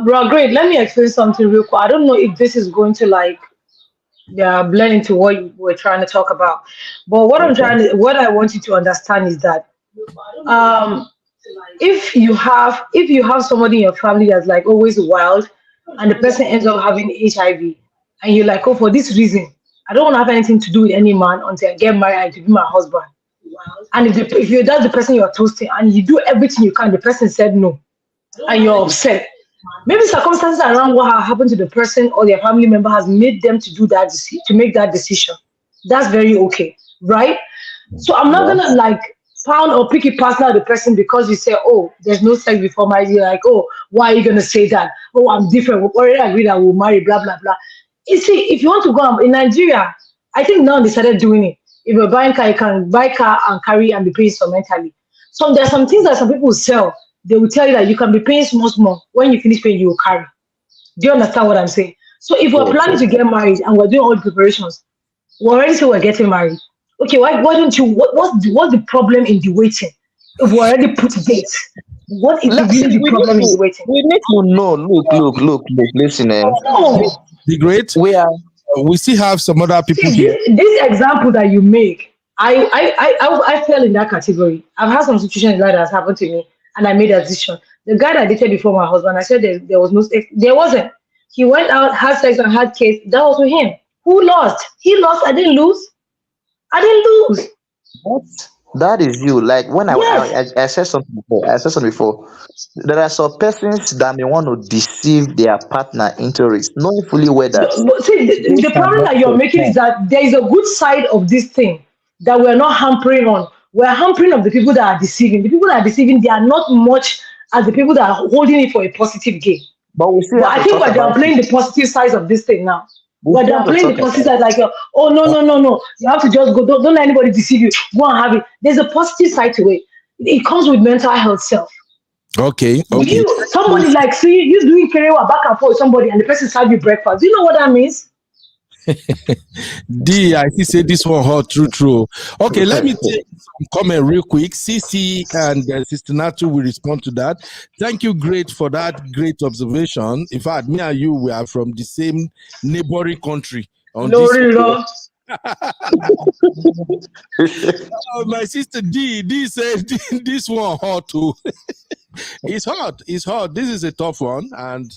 Bro, great. Let me explain something real quick. I don't know if this is going to like blend into what you were trying to talk about. But Okay. what I want you to understand is that um if you have somebody in your family that's like always wild and the person ends up having HIV and you're like, oh, for this reason, I don't want to have anything to do with any man until I get married and to be my husband. And if you're that's the person you're toasting and you do everything you can, the person said no, and you're upset. Maybe circumstances around what happened to the person or their family member has made them to do that to make that decision. That's very okay, right? So I'm not Yeah. gonna like pound or pick it personal the person because you say, oh, there's no sex before marriage. You're like, oh, why are you gonna say that? Oh, I'm different. We already agreed that we'll marry, blah blah blah. You see, if you want to go in Nigeria, I think now they started doing it. If you're buying car, you can buy car and carry and be paying instrumentally. So there's some things that some people sell. They will tell you that you can be paying small. When you finish paying, you will carry. Do you understand what I'm saying? So if we're Yes, planning yes. to get married and we're doing all the preparations, we already say we're getting married. Okay, why don't you? What's the problem in the waiting? If we already put dates, what is Let's really the we need problem in the to waiting? we need to know. Look. Listen, No. The great. we are We still have some other people See, here. this example that you make, I fell in that category. I've had some situations like that has happened to me, and I made a decision. The guy that I dated before my husband, I said there was no sex. There wasn't. He went out, had sex, and had kids. That was with him. Who lost? He lost. I didn't lose. I didn't lose. what? That is you. Like when Yes. I said something before. I said something before. There are some persons that may want to deceive their partner into it, knowing fully well that But see, they the problem cannot that you're making is perform. that there is a good side of this thing that we're not hampering on. We're hampering of the people that are deceiving. The people that are deceiving, they are not much as the people that are holding it for a positive gain. But we still But have I to think talk we're about it. downplaying the positive sides of this thing now. We We're still have to downplaying talk the about positive it. side, like, oh, no, Uh, no, no, no. You have to just go. Don't let anybody deceive you. Go and have it. There's a positive side to it. It comes with mental health self. Okay, okay. Somebody like, see, you doing career back and forth with somebody and the person serve you breakfast. Do you know what that means? D, I see say this one hot, true. Okay, let me take some comment real quick. CC and Sister Natu will respond to that. Thank you, great, for that great observation. In fact, me and you, we are from the same neighboring country on this. Lori, Lord. Oh, my sister D said this one hot too. It's hot. It's hot. This is a tough one, and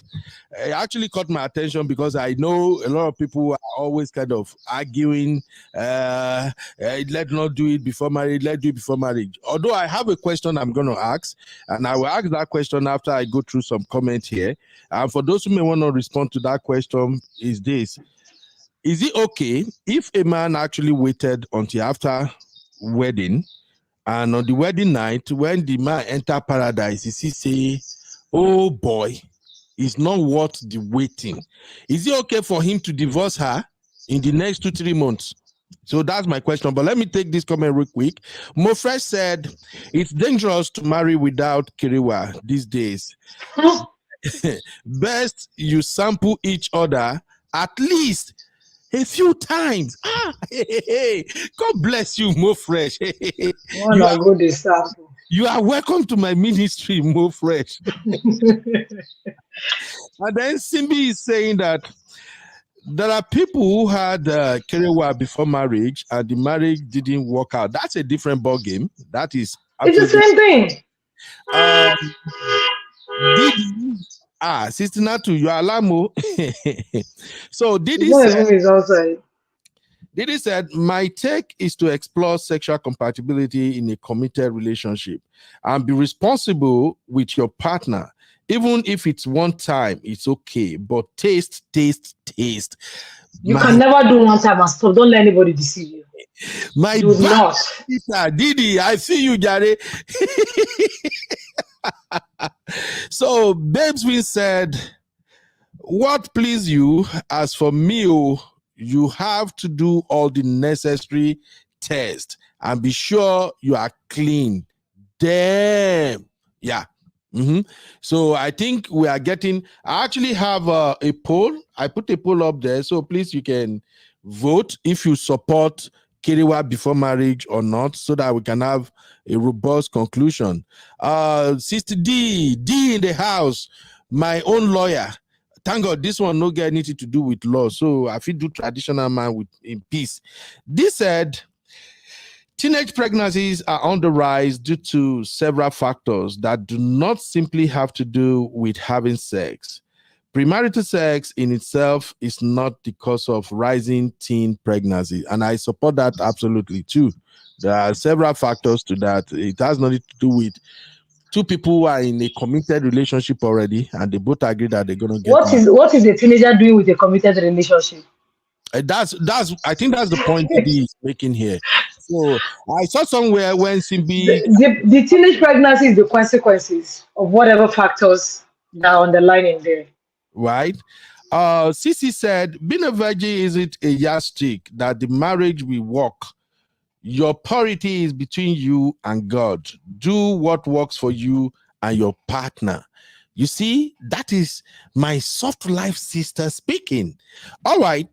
it actually caught my attention because I know a lot of people are always kind of arguing. Let's not do it before marriage. Let's do it before marriage. Although I have a question I'm going to ask, and I will ask that question after I go through some comments here. And for those who may want to respond to that question, is this: is it okay if a man actually waited until after wedding? And on the wedding night, when the man enter paradise, he say, oh boy, it's not worth the waiting. Is it okay for him to divorce her in the next 2-3 months? So that's my question. But let me take this comment real quick. Mofresh said, it's dangerous to marry without Kiriwa these days. Best you sample each other at least a few times. Hey. God bless you, Mo Fresh. You are welcome to my ministry, Mo Fresh. And then Simbi is saying that there are people who had Kerewa before marriage and the marriage didn't work out. That's a different ball game. That is it's the same thing. Sister Natu, you are Lamo. So Didi said, my take is to explore sexual compatibility in a committed relationship and be responsible with your partner. Even if it's one time, it's okay. But taste. You can never do one time and stop. Don't let anybody deceive you. My Do bad not. sister, Didi, I see you, Jare. So, Babes Win said, what please you? As for me, you have to do all the necessary tests and be sure you are clean. Damn. Yeah. So I think we are getting, I actually have a poll. I put a poll up there. So please, you can vote if you support Kiriwa before marriage or not, so that we can have a robust conclusion. Sister D in the house, my own lawyer. Thank God this one no get anything to do with law. So I feel do traditional man in peace. This said, teenage pregnancies are on the rise due to several factors that do not simply have to do with having sex. Premarital sex in itself is not the cause of rising teen pregnancy, and I support that absolutely too. There are several factors to that. It has nothing to do with two people who are in a committed relationship already, and they both agree that they're going to get married. What is a teenager doing with a committed relationship? That's I think that's the point he is making here. So I saw somewhere when Simbi The teenage pregnancy is the consequences of whatever factors that are underlying there. right? Sisi said, being a virgin isn't a yardstick that the marriage will work. Your purity is between you and God. Do what works for you and your partner. You see, that is my soft life sister speaking. All right.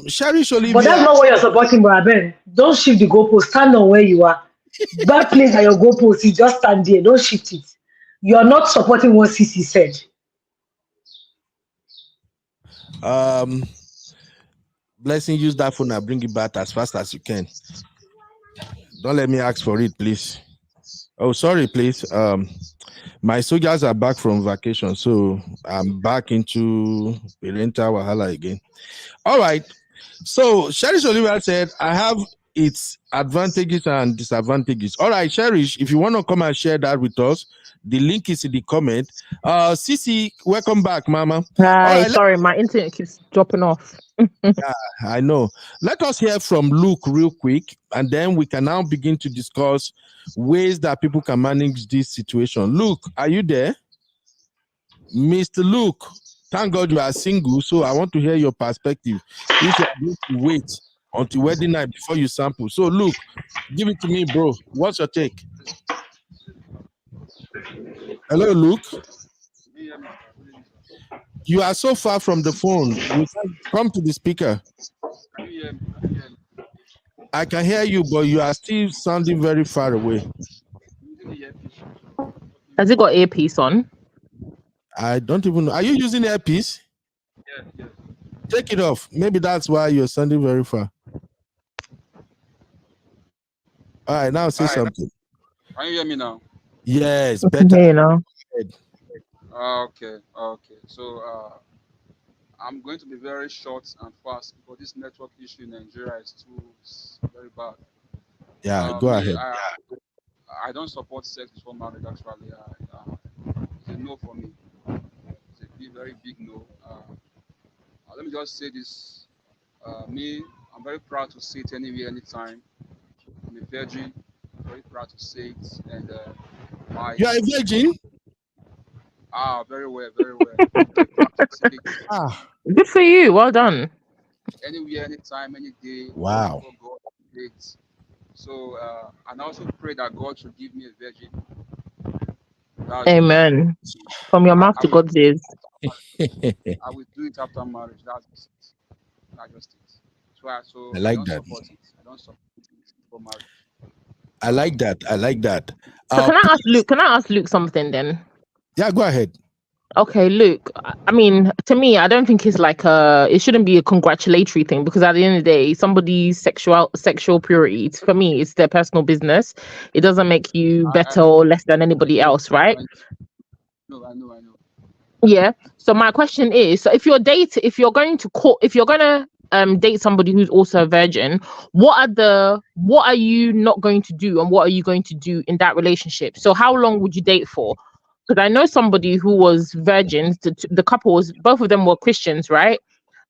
Cherish Olivia. But that's not what you're supporting, Brother Ben. Don't shift the goalpost. Stand on where you are. That place at your goalpost, you just stand there. Don't shift it. You are not supporting what Sisi said. Blessing, use that phone and bring it back as fast as you can. Don't let me ask for it, please. Oh, sorry, please. My soldiers are back from vacation, so I'm back into parental wahala again. All right. So Cherish Olivia said, I have its advantages and disadvantages. All right, Cherish, if you want to come and share that with us, the link is in the comment. Sisi, welcome back, Mama. Hi, Right, sorry, my internet keeps dropping off. I know. Let us hear from Luke real quick, and then we can now begin to discuss ways that people can manage this situation. Luke, are you there? Mr. Luke, thank God you are single, so I want to hear your perspective. If you are going to wait until wedding night before you sample. So, Luke, give it to me, bro. What's your take? Hello, Luke. You are so far from the phone. You can come to the speaker. I can hear you, but you are still sounding very far away. Has it got earpiece on? I don't even know. Are you using earpiece? Yeah. Take it off. Maybe that's why you're sounding very far. All right, now say something. Can you hear me now? Yes, better. You know. Okay. So I'm going to be very short and fast because this network issue in Nigeria is very bad. Yeah, go ahead. I don't support sex before marriage. Actually, it's a no for me. It's a very big no. Let me just say this. I'm very proud to say it anywhere, anytime. I'm a virgin. I'm very proud to say it. And you are a virgin? Very well. Very proud to say it. Good for you. Well done. Anywhere, anytime, any day. Wow. God, so, and I also pray that God should give me a virgin. Amen. From your mouth to God's ears. I will do it after marriage. That's just it. So I like that. I don't support it before marriage. I like that. So can I ask Luke something then? Yeah, go ahead. Okay, Luke. I mean, to me, I don't think it's like it shouldn't be a congratulatory thing, because at the end of the day, somebody's sexual purity, for me, it's their personal business. It doesn't make you better or less than anybody else, right? No, I know. Yeah. So my question is, so if you're going to date somebody who's also a virgin, what are you not going to do, and what are you going to do in that relationship? So how long would you date for? Because I know somebody who was virgins. The couple both of them were Christians, right?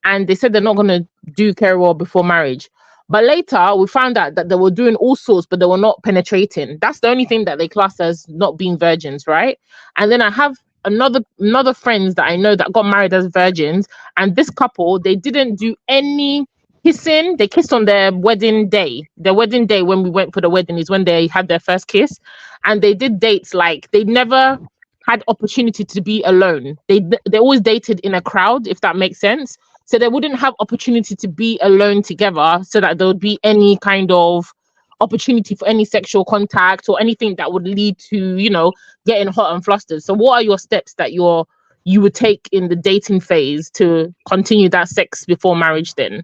And they said they're not going to do farewell before marriage. But later we found out that they were doing all sorts, but they were not penetrating. That's the only thing that they class as not being virgins, right? And then I have another friends that I know that got married as virgins, and this couple, they didn't do any kissing. They kissed on their wedding day. Their wedding day, when we went for the wedding, is when they had their first kiss, and they did dates. Like, they never had opportunity to be alone. They always dated in a crowd, if that makes sense. So they wouldn't have opportunity to be alone together, so that there would be any kind of opportunity for any sexual contact or anything that would lead to, getting hot and flustered. So what are your steps that you would take in the dating phase to continue that sex before marriage then?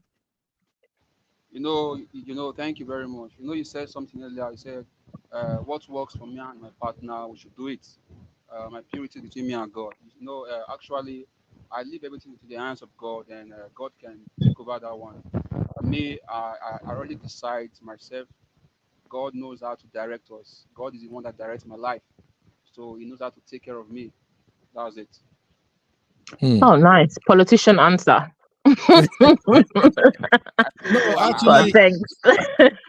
Thank you very much. You said something earlier. You said, what works for me and my partner, we should do it. My purity between me and God. Actually, I leave everything into the hands of God, and God can take over that one. Me, I already decide myself. God knows how to direct us. God is the one that directs my life, so He knows how to take care of me. That's it. Oh, nice politician answer. No, But actually, thanks.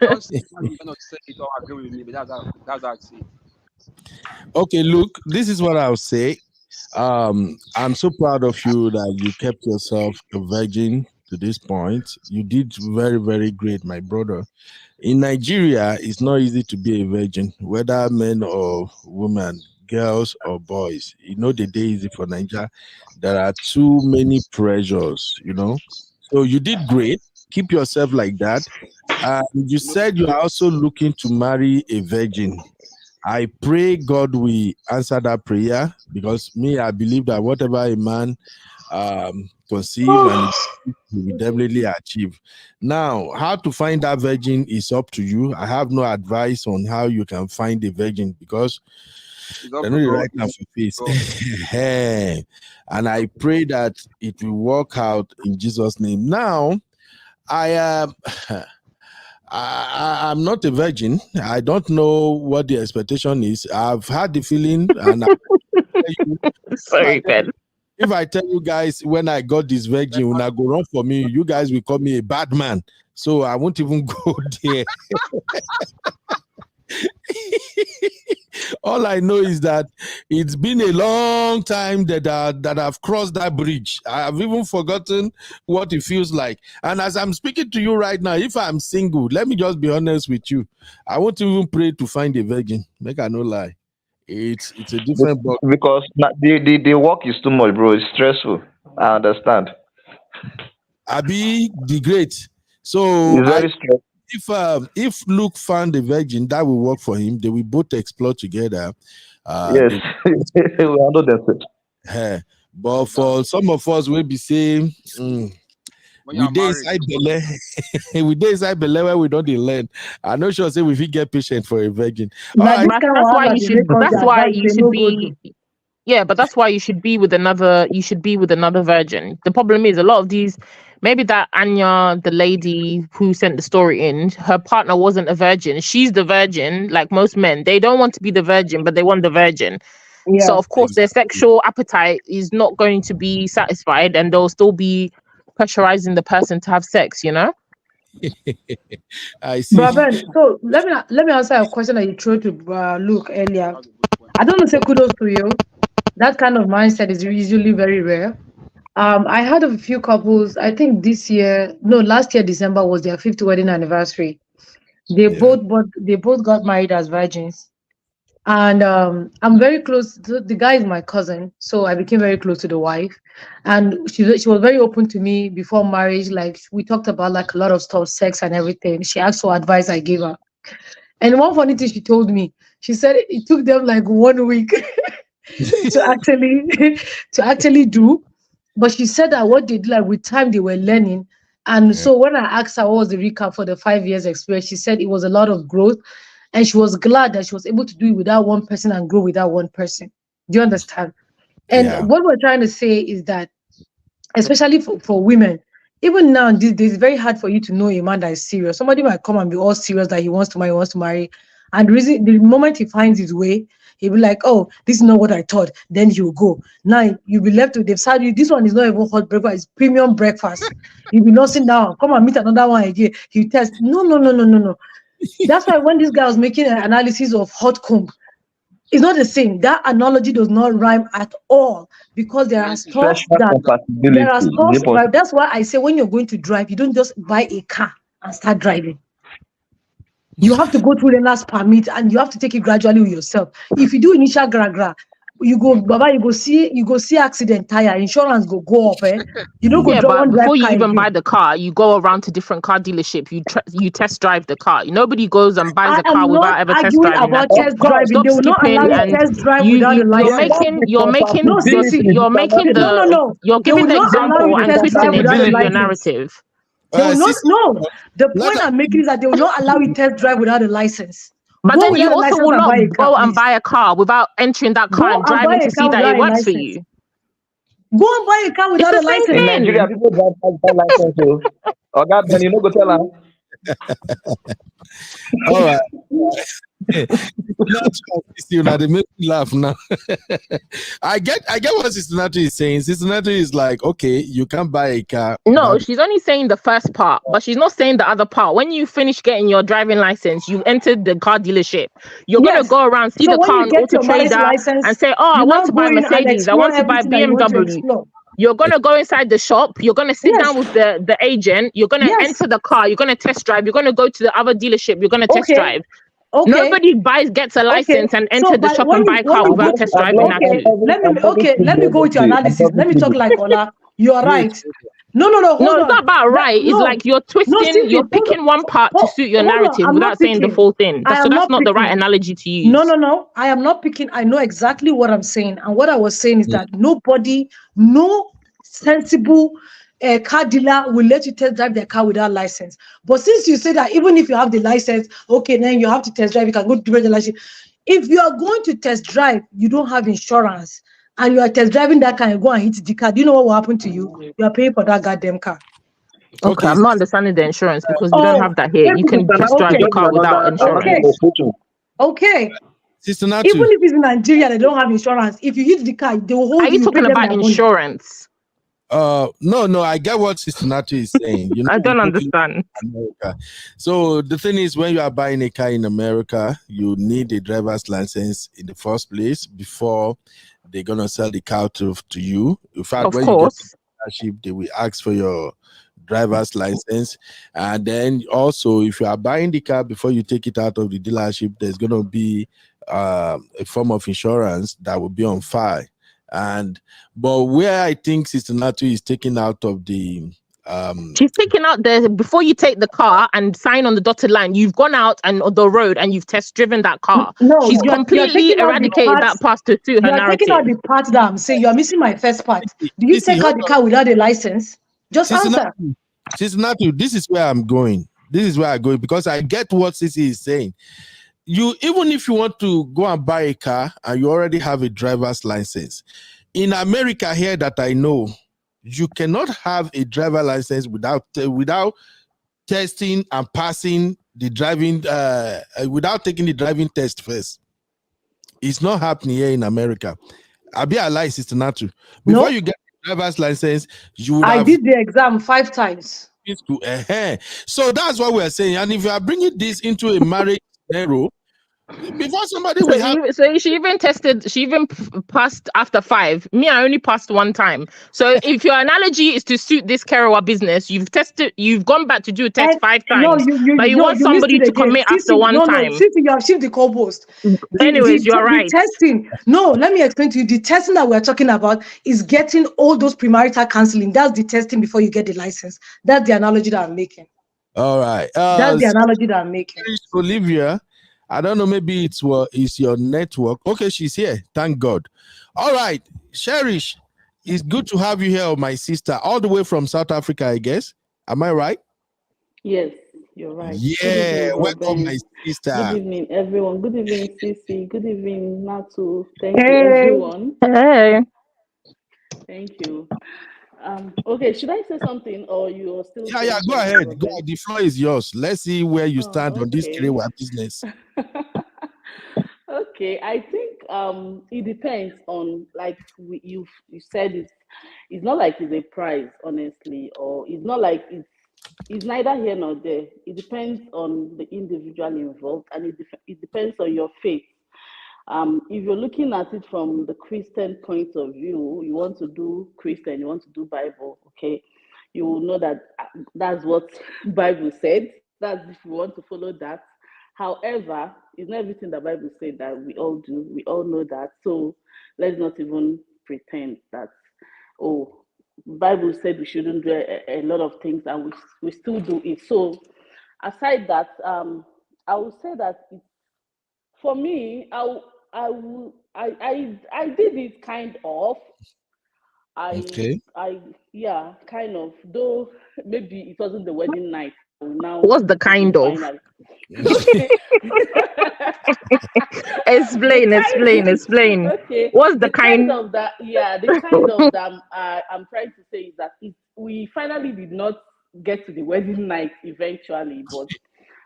Just I'm gonna say it or agree with me, but that's how I see it. okay, look, this is what I'll say. I'm so proud of you that you kept yourself a virgin to this point. You did very, very great, my brother. In Nigeria, it's not easy to be a virgin, whether men or women, girls or boys. The day easy for Nigeria. There are too many pressures. So you did great. Keep yourself like that. You said you are also looking to marry a virgin. I pray God will answer that prayer, because me, I believe that whatever a man conceive and he will definitely achieve. Now, how to find that virgin is up to you. I have no advice on how you can find a virgin, because they're not the right now for face. And I pray that it will work out in Jesus' name. Now, I am. I'm not a virgin. I don't know what the expectation is. I've had the feeling, and Sorry, Ben. if I tell you guys when I got this virgin, when I go wrong for me, you guys will call me a bad man. So I won't even go there. All I know is that it's been a long time that I've crossed that bridge. I've even forgotten what it feels like. And as I'm speaking to you right now, if I'm single, let me just be honest with you. I won't even pray to find a virgin. Make I no lie. It's a different book. Because the work is too much, bro. It's stressful. I understand. Abi the great. So It's very stressful. if Luke found a virgin, that will work for him. They will both explore together. Yes, we handle themselves. But for some of us, we'll be saying, we dey inside belle, we dey inside belle where we don't dey learn. I'm not sure say we fit get patient for a virgin. All right. That's why you should. That's why you should be. Yeah, but that's why you should be with another. You should be with another virgin. The problem is a lot of these. Maybe that Anya, the lady who sent the story in, her partner wasn't a virgin. She's the virgin, like most men. They don't want to be the virgin, but they want the virgin. Yeah. So of course their sexual appetite is not going to be satisfied, and they'll still be pressurizing the person to have sex. I see. But Ben, so let me answer a question that you threw to Luke earlier. I don't want to say kudos to you. That kind of mindset is usually very rare. I had a few couples. I think last year December was their 5th wedding anniversary. They both got married as virgins, and I'm very close. The guy is my cousin, so I became very close to the wife, and she was very open to me before marriage. Like, we talked about like a lot of stuff, sex and everything. She asked for advice, I gave her. And one funny thing she told me, she said it took them like 1 week to actually do. But she said that what they did, like with time, they were learning. And so when I asked her what was the recap for the 5 years experience, she said it was a lot of growth. And she was glad that she was able to do it without one person and grow without one person. Do you understand? And what we're trying to say is that, especially for women, even now these days, it's very hard for you to know a man that is serious. Somebody might come and be all serious that he wants to marry. And the moment he finds his way, he'll be like, oh, this is not what I thought. Then you go. Now you'll be left with they've said you, this one is not even hot breakfast, it's premium breakfast. You'll be not sitting down, come and meet another one again. He test. No. That's why when this guy was making an analysis of hot comb, it's not the same. That analogy does not rhyme at all because there are stuff Special that compatibility. there are stuff. Is it Right? That's why I say when you're going to drive, you don't just buy a car and start driving. You have to go through the last permit and you have to take it gradually with yourself. If you do initial gra, you go see accident tire, insurance go up. You don't go Yeah, drive but one before drive you car even again. buy the car, you go around to different car dealership. You test drive the car. Nobody goes and buys I a car am not without ever test arguing driving that about thing. test driving. Stop They will not allow skipping you and test drive you without a you you're license. making you're making No, this Sissy. you're making No. you're They will giving the not allow example you and test drive twisting it to without a suit your license. narrative. They will not. Sister, No, the let point I'm making is that they will not allow you test drive without a license. But Go then with you a also license will and not buy a car, go and please. buy a car without entering that car Go and and buy driving a to see car that without it a works for license. you. Go and buy a car It's without the a same license. in Nigeria, thing. people drive license. So, God, then you know, go tell her. all right. Not you now they make me laugh now. I get what Sister Natu is saying. Sister Natu is like, okay, you can't buy a car. No, she's only saying the first part, but she's not saying the other part. When you finish getting your driving license, you entered the car dealership. You're gonna Yes. go around, see So the when car you on get Auto your marriage Trader license, and say, "Oh, I you want now to go buy in and Mercedes. I explore want to buy everything that you want to BMW." explore. You're gonna go inside the shop. You're gonna sit Yes. down with the agent. You're gonna Yes. enter the car. You're gonna test drive. You're gonna go to the other dealership. You're gonna test Okay. drive. Okay. Nobody gets a Okay. license and So enter the but shop when and buy a car you without go test I'm driving that okay, too. let me go with your analysis. Let me talk like Ola. You are Wait, right. No, No, hold it's on. not about right. It's No, like you're no, twisting, Sissy, you're picking one part to suit your hold on. narrative I'm not without saying the picking. full thing. I So am that's not not the right picking. analogy to use. No. I am not picking. I know exactly what I'm saying. And what I was saying is that no sensible car dealer will let you test drive their car without license. But since you say that even if you have the license, okay, then you have to test drive, you can go to the license. If you are going to test drive, you don't have insurance, and you are test driving that car and go and hit the car, do you know what will happen to you? You are paying for that goddamn car. Okay, I'm not understanding the insurance because we don't have that here. Maybe You can test drive the car without insurance. Okay. Sister Natu, Even if it's in Nigeria, they don't have insurance. If you hit the car, they will hold Are you you, pay talking them about their money. insurance? no, I get what Sister Natu is saying. You know, I don't we live in understand. America. So the thing is, when you are buying a car in America, you need a driver's license in the first place before they're gonna sell the car to you. In fact, Of when you get to course. the dealership, they will ask for your driver's license, and then also if you are buying the car before you take it out of the dealership, there's gonna be a form of insurance that will be on file. But where I think Sister Natu is taken out of the She's taken out there before you take the car and sign on the dotted line. You've gone out and on the road and you've test driven that car. No, She's you are completely taking out the eradicated parts. that part to suit You her are taking out narrative. the part that I'm saying. You are missing my first part. Do you Sissy, take out the car without a license? Just Sister answer. Natu, Sister Natu, this is where I'm going. This is where I'm going because I get what Sissy is saying. You even if you want to go and buy a car and you already have a driver's license, in America here that I know, you cannot have a driver license without testing and passing the driving without taking the driving test first. It's not happening here in America. I'll be a lie, Sister Natu. Before you get a driver's license, you would have did the exam 5 times. So that's what we're saying. And if you are bringing this into a marriage scenario, before somebody will have. So she even tested, she even passed after 5. Me, I only passed 1 time. So if your analogy is to suit this Kerewa business, you've tested, you've gone back to do a test 5 times. But you want somebody to commit after 1 time. Sissy, you have shifted the goalpost. Anyways, you're right. The testing. No, let me explain to you. The testing that we're talking about is getting all those premarital counseling. That's the testing before you get the license. That's the analogy that I'm making. All right. That's the analogy that I'm making. Olivia, I don't know, maybe it's your network. Okay, she's here. Thank God. All right. Cherish, it's good to have you here, my sister, all the way from South Africa, I guess. Am I right? Yes, you're right. Yeah, welcome, my sister. Good evening, everyone. Good evening, Sissy. Good evening, Natu. Thank you, everyone. Hey. Thank you. Okay, should I say something or you are still? Yeah, go ahead. Go ahead. The floor is yours. Let's see where you stand on this Kerewa business. Okay, I think it depends on, like you said, it's not like it's a prize, honestly, or it's not like it's neither here nor there. It depends on the individual involved, and it depends on your faith. If you're looking at it from the Christian point of view, you want to do Christian, you want to do Bible, okay, you will know that that's what Bible said. That's if you want to follow that. However, it's not everything the Bible said that we all do. We all know that. So let's not even pretend that, oh, Bible said we shouldn't do a lot of things, and we still do it. So aside that, I would say that for me, I did it kind of. Okay. Yeah, kind of. Though maybe it wasn't the wedding night. Now What's the kind of? final. Okay. Explain. Okay. What's the kind of that? Yeah, the kind of that I'm trying to say is that we finally did not get to the wedding night eventually, but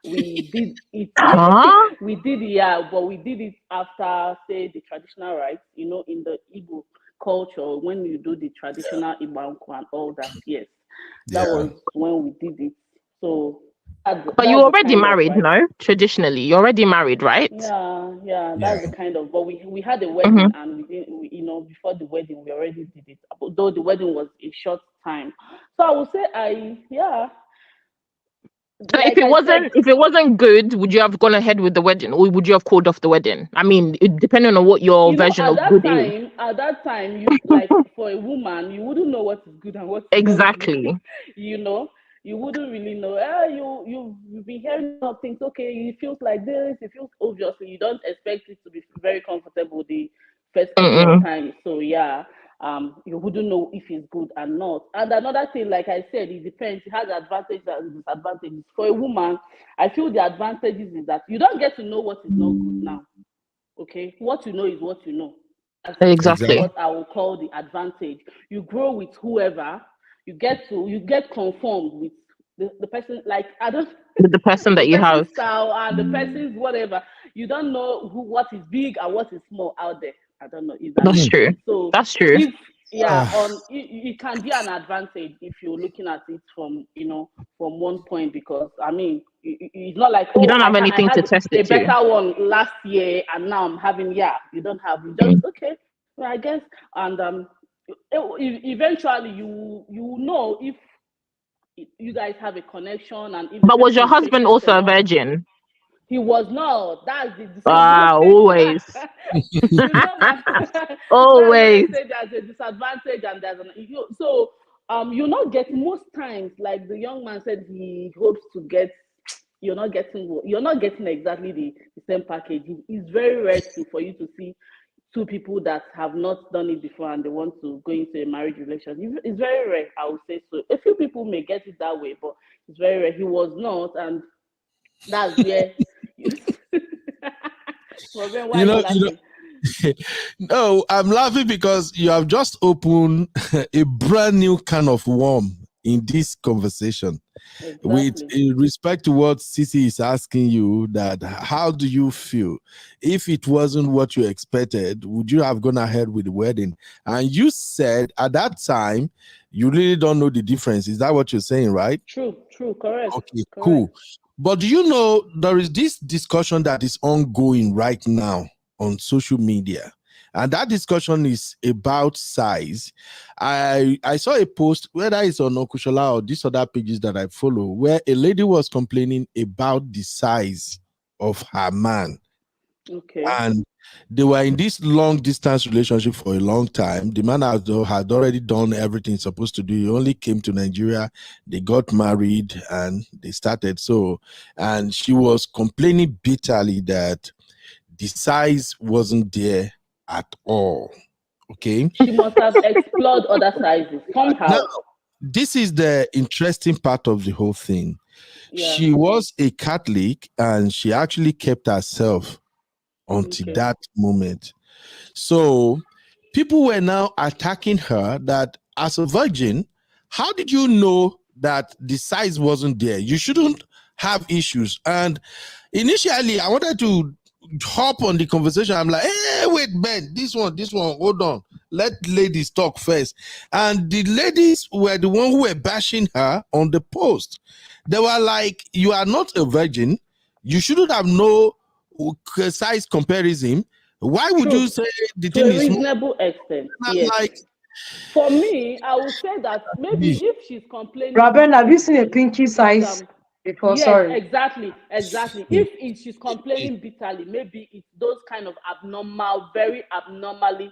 we did it. Huh? We did, yeah, but we did it after, say, the traditional rites. You know, in the Igbo culture, when you do the traditional Ibanku and all that, yes, that was when we did it. So, but you already married, no? Traditionally, you're already married, right? Yeah, that's the kind of. But we had a wedding, and you know, before the wedding, we already did it. Though the wedding was a short time, so I would say So like if it wasn't good, would you have gone ahead with the wedding, or would you have called off the wedding? I mean, depending on what your version of good is. At that time, you like for a woman, you wouldn't know what is good and what is exactly. Not good. You know, you wouldn't really know. You've been hearing of things. Okay, it feels like this. It feels obviously you don't expect it to be very comfortable the first couple of times. So yeah. You wouldn't know if it's good or not. And another thing, like I said, it depends. It has advantages and disadvantages. For a woman, I feel the advantages is that you don't get to know what is not good now. Okay, what you know is what you know. That's exactly what I will call the advantage. You grow with whoever. You get conformed with the person. Like with the person that you have, style and the person's whatever. You don't know what is big and what is small out there. I don't know if that's true. So that's true. It can be an advantage if you're looking at it from from one point, because I mean it's not like you don't have anything to test it a better one last year and now I'm having you don't have okay, well, I guess, and eventually you know if you guys have a connection. And if but was your husband also a virgin? He was not. That's the disadvantage. Always. Always. There's a disadvantage and there's so you're not getting, most times, like the young man said he hopes to get, you're not getting exactly the same package. It's very rare for you to see two people that have not done it before and they want to go into a marriage relationship. It's very rare, I would say so. A few people may get it that way, but it's very rare. He was not, and that's where no, I'm laughing because you have just opened a brand new can of worm in this conversation. Exactly. With in respect to what Sisi is asking you, that how do you feel if it wasn't what you expected? Would you have gone ahead with the wedding? And you said at that time you really don't know the difference. Is that what you're saying, right? True, correct. Okay, cool. But do you know there is this discussion that is ongoing right now on social media, and that discussion is about size. I saw a post, whether it's on Okushola or these other pages that I follow, where a lady was complaining about the size of her man. Okay. And they were in this long distance relationship for a long time. The man had already done everything he's supposed to do. He only came to Nigeria. They got married and they started. And she was complaining bitterly that the size wasn't there at all. Okay. She must have explored other sizes somehow. Now, this is the interesting part of the whole thing. Yeah. She was a Catholic and she actually kept herself until that moment. So people were now attacking her that as a virgin, how did you know that the size wasn't there? You shouldn't have issues. And initially I wanted to hop on the conversation. I'm like, hey, wait, Ben, this one, hold on. Let ladies talk first. And the ladies were the one who were bashing her on the post. They were like, you are not a virgin. You shouldn't have no size comparison. Why would True. you say the To thing a is reasonable extent, I'm yes. like, For me, I would say that maybe if she's complaining, Raben, have you seen a bitterly, pinky size before? yes, Sorry. exactly. If she's complaining bitterly, maybe it's those kind of abnormal, very abnormally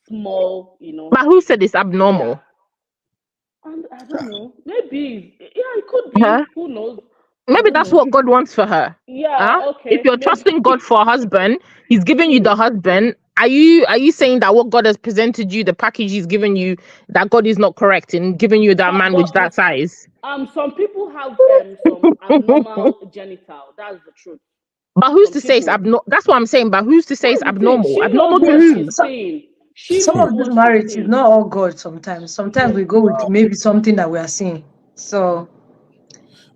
small, But who said it's abnormal? Yeah. And I don't know. Maybe it could Huh? be. Who knows? Maybe that's what God wants for her. Yeah. Okay. If you're maybe. trusting God for a husband, He's giving you the husband. Are you saying that what God has presented you, the package He's given you, that God is not correct in giving you that man with that size? Some people have some abnormal genital. That's the truth. But who's to say it's abnormal? That's what I'm saying. But who's to say it's abnormal? She Abnormal knows to what who? she's saying. Some of these marriages is not all God sometimes. Sometimes we go with maybe something that we are seeing. So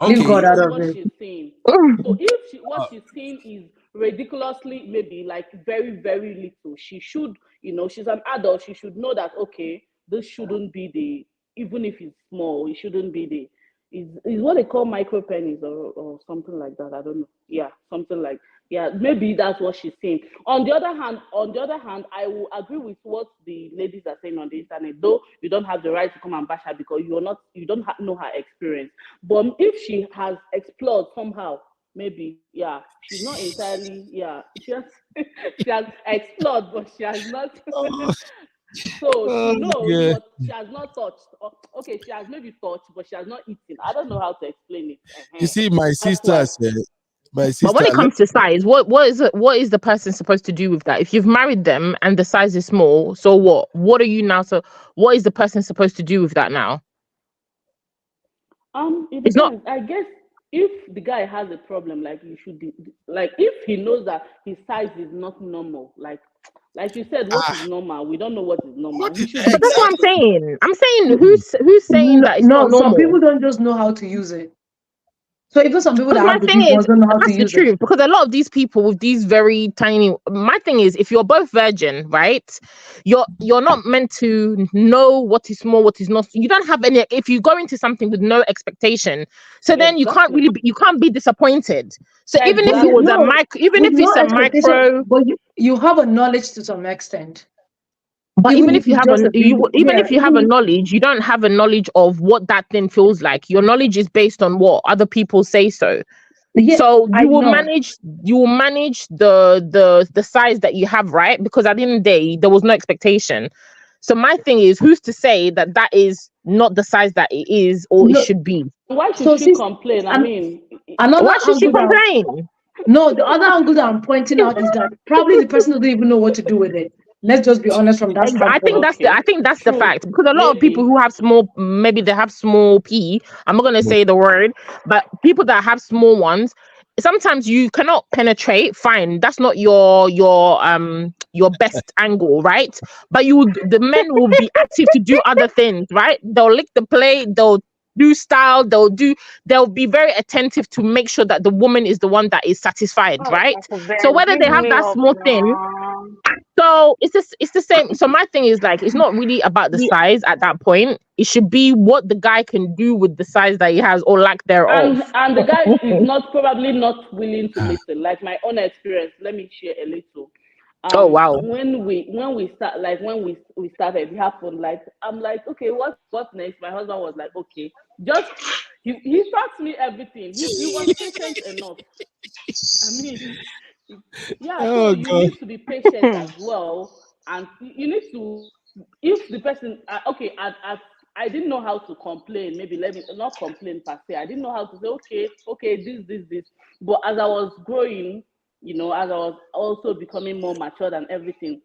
leave God out of it. She's saying. So if what she's saying is ridiculously maybe like very, very little, she should, she's an adult, she should know that, okay, this shouldn't be even if it's small, it shouldn't be is what they call micro pennies or something like that. I don't know. Yeah, something like, yeah, maybe that's what she's saying. On the other hand, I will agree with what the ladies are saying on the internet, though you don't have the right to come and bash her because you don't know her experience. But if she has explored somehow, maybe, yeah, she's not entirely, yeah, she has explored, but she has not. So she knows, but she has not touched. Okay, she has maybe touched, but she has not eaten. I don't know how to explain it. you see, my sister said, but when it comes to size, what is the person supposed to do with that? If you've married them and the size is small, so what? What are you now? So what is the person supposed to do with that now? It depends. It's not. I guess if the guy has a problem, like you should be like if he knows that his size is not normal, like you said, what is normal? We don't know what is normal. But that's what I'm saying. I'm saying who's saying that it's not normal? Some people don't just know how to use it. So even some people that have the big ones don't know how to use it. That's the truth, because a lot of these people with these very tiny. My thing is, if you're both virgin, right, you're not meant to know what is small, what is not. You don't have any. If you go into something with no expectation, so then you can't really you can't be disappointed. So even if it was a micro, even if it's a micro, but you have a knowledge to some extent. But even if you have a knowledge, you don't have a knowledge of what that thing feels like. Your knowledge is based on what other people say so. Yeah, so you will manage the size that you have, right? Because at the end of the day, there was no expectation. So my thing is, who's to say that is not the size that it is or it should be? Why should she complain? I mean, why should she complain? No, the other angle that I'm pointing out is that probably the person doesn't even know what to do with it. Let's just be honest from that standpoint. I think that's the fact, because a lot of people who have small, maybe they have small p. I'm not gonna say the word, but people that have small ones, sometimes you cannot penetrate. Fine, that's not your best angle, right? But the men will be active to do other things, right? They'll lick the plate, they'll do style, they'll be very attentive to make sure that the woman is the one that is satisfied, right? So whether they have that small thing, so it's the same. So my thing is, like, it's not really about the size at that point. It should be what the guy can do with the size that he has or lack thereof. And the guy is probably not willing to listen. Like my own experience, let me share a little. Oh wow! When we start, like when we started, it happened. Like I'm like, okay, what's next? My husband was like, okay, just he taught me everything. He was patient enough. I mean, yeah. So you need to be patient as well, and you need to. If the person, okay, I didn't know how to complain. Maybe let me not complain per se. I didn't know how to say, okay, this. But as I was growing, as I was also becoming more mature and everything,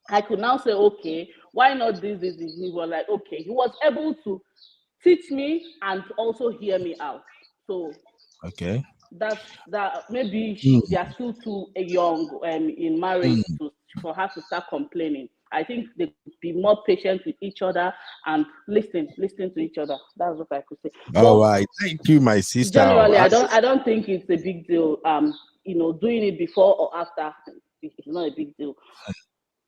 I could now say, okay, why not this? He was like, okay. He was able to teach me and also hear me out. So okay, that maybe they are still too young in marriage for her to start complaining. I think they could be more patient with each other and listen to each other. That's what I could say. All right, thank you, my sister. Generally, I don't think it's a big deal. doing it before or after, it's not a big deal.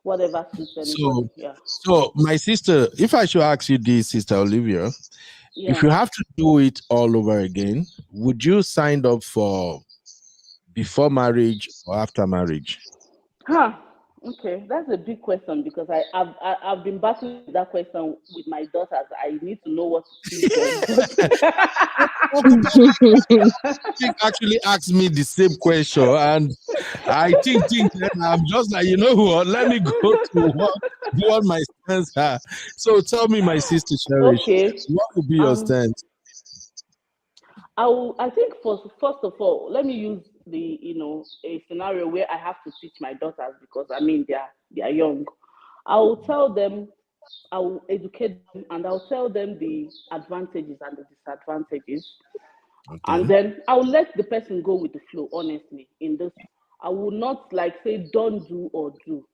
Whatever suits anybody. So my sister, if I should ask you this, Sister Olivia, if you have to do it all over again, would you sign up for before marriage or after marriage? Okay, that's a big question because I've been battling with that question with my daughters. I need to know what to teach them. She actually asked me the same question, and I think I'm just like, you know what? Let me go to what my stance are. So tell me, my sister Cherish, what would be your stance? I think first of all, let me use a scenario where I have to teach my daughters because they are young. I will tell them, I will educate them, and I'll tell them the advantages and the disadvantages. Okay. And then I'll let the person go with the flow, honestly. In this, I will not say don't do or do.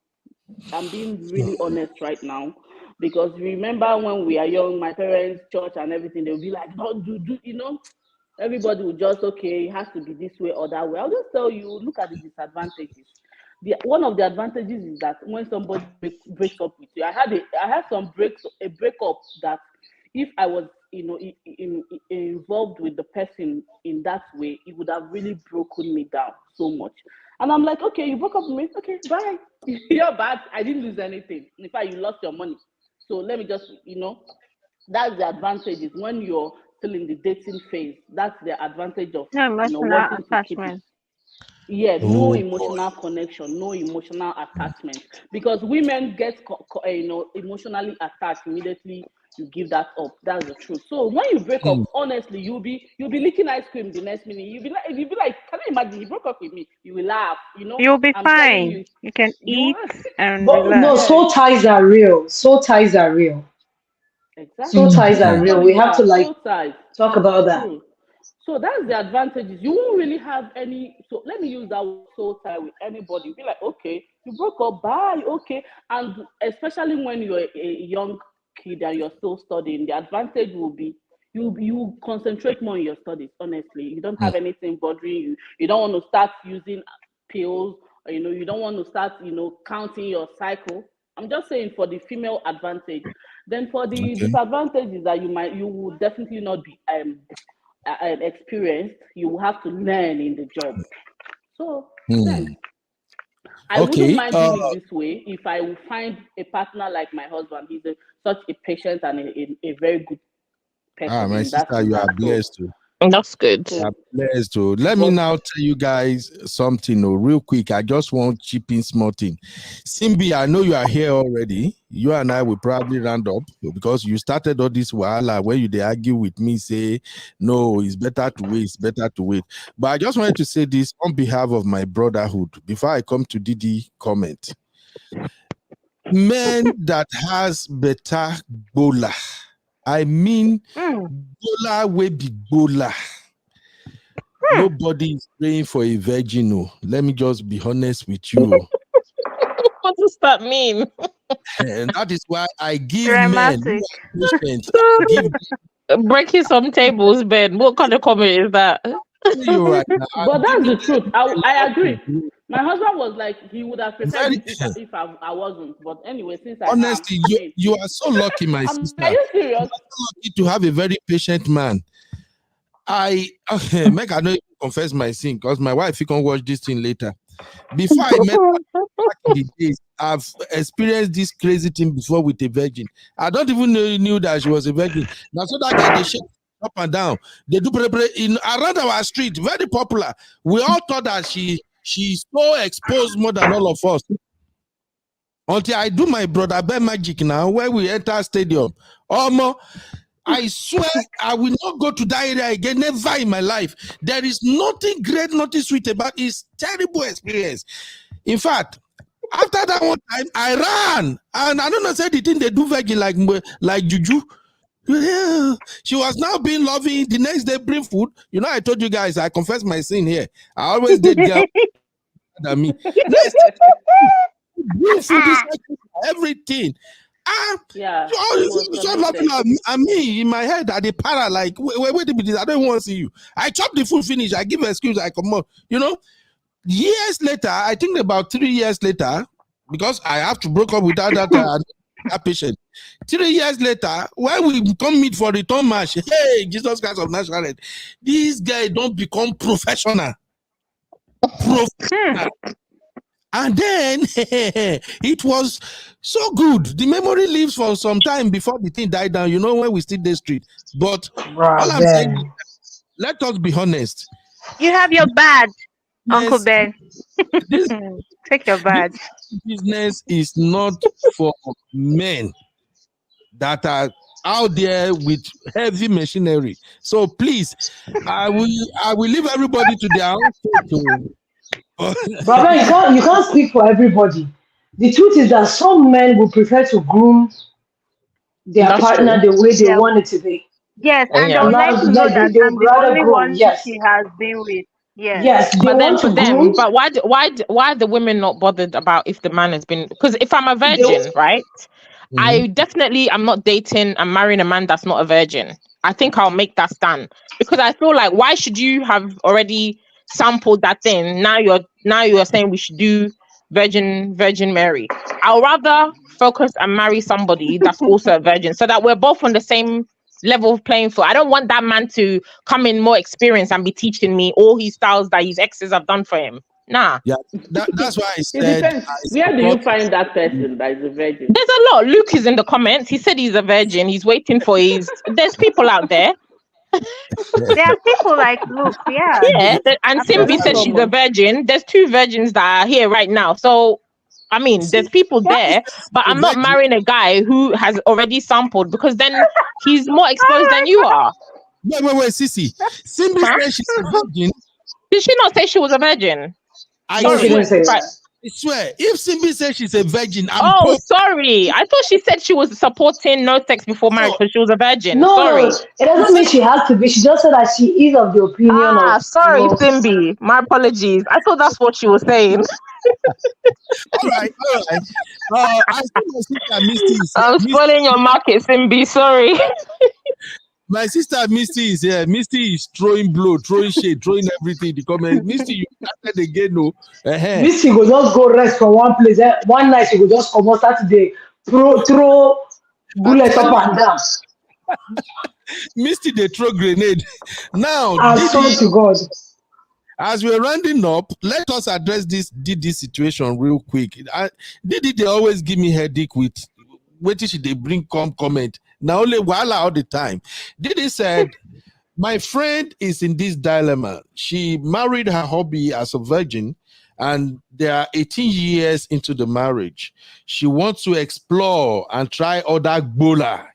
I'm being really honest right now because remember when we are young, my parents, church and everything, they'll be like, don't do, everybody will just, okay, it has to be this way or that way. I'll just tell you, look at the disadvantages. One of the advantages is that when somebody breaks up with you, I had some breakup that if I was, involved with the person in that way, it would have really broken me down so much. And I'm like, okay, you broke up with me, okay, bye. You're bad. I didn't lose anything. In fact, you lost your money. So let me just, that's the advantages when you're still in the dating phase. That's the advantage of wanting to keep it. Yeah, no emotional connection, no emotional attachment. Because women get emotionally attached immediately you give that up. That's the truth. So when you break up, honestly, you'll be licking ice cream the next minute. You'll be like, can you imagine? He broke up with me. You will laugh. You'll be fine. You can eat and but relax. no, soul ties are real. Soul ties are real. Exactly. Soul ties are real. We have to talk about that. True. So that's the advantages. You won't really have any. So let me use that soul tie with anybody. Be like, okay, you broke up, bye, okay. And especially when you're a young kid and you're still studying, the advantage will be you concentrate more on your studies. Honestly, you don't have anything bothering you. You don't want to start using pills. Or, you don't want to start counting your cycle. I'm just saying for the female advantage. Then for the disadvantages that you will definitely not be experienced, you will have to learn in the job. So I wouldn't mind doing it this way if I will find a partner like my husband. He's such a patient and a very good person. My sister, you are blessed too. That's good. You are blessed too. Let me now tell you guys something real quick. I just want to chip in small thing. Simbi, I know you are here already. You and I will probably round up because you started all this while when they argue with me, say, no, it's better to wait, it's better to wait. But I just wanted to say this on behalf of my brotherhood before I come to Didi comment. Men that has better bola. I mean, bola will be bola. Nobody is praying for a virgin. Let me just be honest with you. What does that mean? And that is why I give men patience. Breaking some tables, Ben. What kind of comment is that? Right now. But that's the truth. I agree. My husband was like, he would have preferred it if I wasn't. But anyway, since honestly, you are so lucky, my sister. Are you serious? You are so lucky to have a very patient man. Meg, I don't confess my sin because my wife can watch this thing later. Before I met her, back in the days, I've experienced this crazy thing before with a virgin. I don't even knew that she was a virgin. Now, so that guy, they shake up and down. They do in around our street, very popular. We all thought that she's so exposed more than all of us. Until I do my brother Ben magic now, where we enter stadium. I swear I will not go to that area again, never in my life. There is nothing great, nothing sweet about it. It's terrible experience. In fact, after that one time, I ran. And I don't know, say the thing they do virgin like juju. She was now being loving. The next day, bring food. I told you guys, I confess my sin here. I always did girl than me. Bring food, everything. So laughing at me in my head at the para, like, wait a minute, I don't want to see you. I chop the food finish, I give an excuse, I come on. years later, I think about 3 years later, because I have to break up without that patient. 3 years later, when we come meet for return match, hey, Jesus Christ of Nazareth, these guys don't become professional. And then it was so good. The memory lives for some time before the thing died down. You know, when we still the street. But all I'm saying is, let us be honest. You have your badge, Uncle Ben. Take your badge. This business is not for men that are out there with heavy machinery. So please, I will leave everybody to their own. Brother, you can't speak for everybody. The truth is that some men would prefer to groom their partner the way they want it to be. Yes, and they would like to know that I'm the only one she has been with. Yes, but then for them, but why are the women not bothered about if the man has been? Because if I'm a virgin, right? I definitely am not dating and marrying a man that's not a virgin. I think I'll make that stand because I feel like why should you have already sampled that thing? Now you're saying we should do Virgin Mary. I'll rather focus and marry somebody that's also a virgin so that we're both on the same level of playing field. I don't want that man to come in more experienced and be teaching me all his styles that his exes have done for him. Nah. Yeah, that's why I said. It depends. Where do you find that person that is a virgin? There's a lot. Luke is in the comments. He said he's a virgin. He's waiting for his. There's people out there. There are people like Luke, yeah. Yeah, and Simbi said she's a virgin. There's 2 virgins that are here right now. So, I mean, there's people there, but I'm not marrying a guy who has already sampled because then he's more exposed than you are. Wait, Sissy. Simbi said she's a virgin. Did she not say she was a virgin? I swear, if Simbi says she's a virgin, sorry. I thought she said she was supporting no sex before marriage because she was a virgin. No, sorry. It doesn't mean she has to be. She just said that she is of the opinion of. Sorry, Simbi. My apologies. I thought that's what she was saying. all right. I see my sister Misty. I'm spoiling your market, Simbi. Sorry. My sister Misty is here. Misty is throwing blow, throwing shade, throwing everything. The comment, Misty, you started again, no? Misty will just go rest from one place. One night she will just come on Saturday, throw bullets up and down. Misty, they throw grenade. Now, I swear to God. As we're rounding up, let us address this Didi situation real quick. Didi, they always give me headache with waiting should they bring comment. Now only while all the time. Didi said, my friend is in this dilemma. She married her hubby as a virgin and they are 18 years into the marriage. She wants to explore and try other gbola.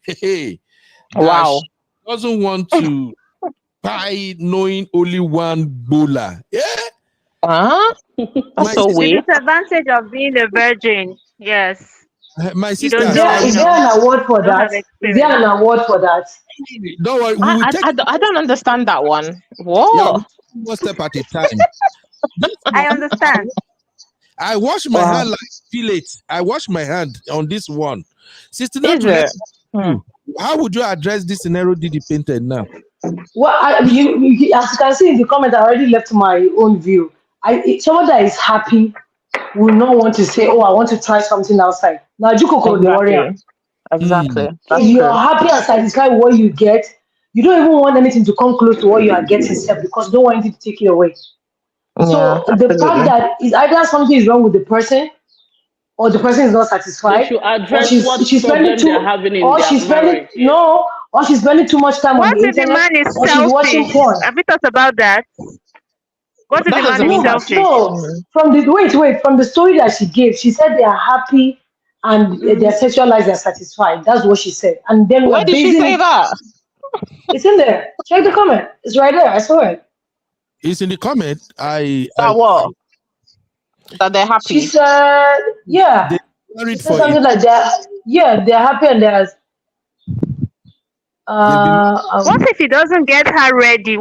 Wow. She doesn't want to buy knowing only one gbola. Yeah. That's so weird. The disadvantage of being a virgin. Yes. My sister, is there an award for that? Is there an award for that? Don't worry, I don't understand that one. What? Yeah, one step at a time. I understand. I wash my hand like fillet. I wash my hand on this one. Sister, how would you address this scenario Didi painted now? Well, as you can see in the comment, I already left my own view. Someone that is happy will not want to say, "Oh, I want to try something outside." Now, Exactly. If you're happy and satisfied with what you get, you don't even want anything to come close to what you are getting, because you don't want it to take it away. So the fact that is either something is wrong with the person, or the person is not satisfied, or she's spending too much time on the internet, or she's watching porn. Have you thought about that? What if the man is selfish? No, from the story that she gave, she said they are happy and their sexual lives are satisfied. That's what she said. And then where did she say that? It's in there. Check the comment. It's right there. I saw it. It's in the comment. What? That they're happy. She said, yeah. They married for something like that. Yeah, they're happy and they're. What if he doesn't get her ready?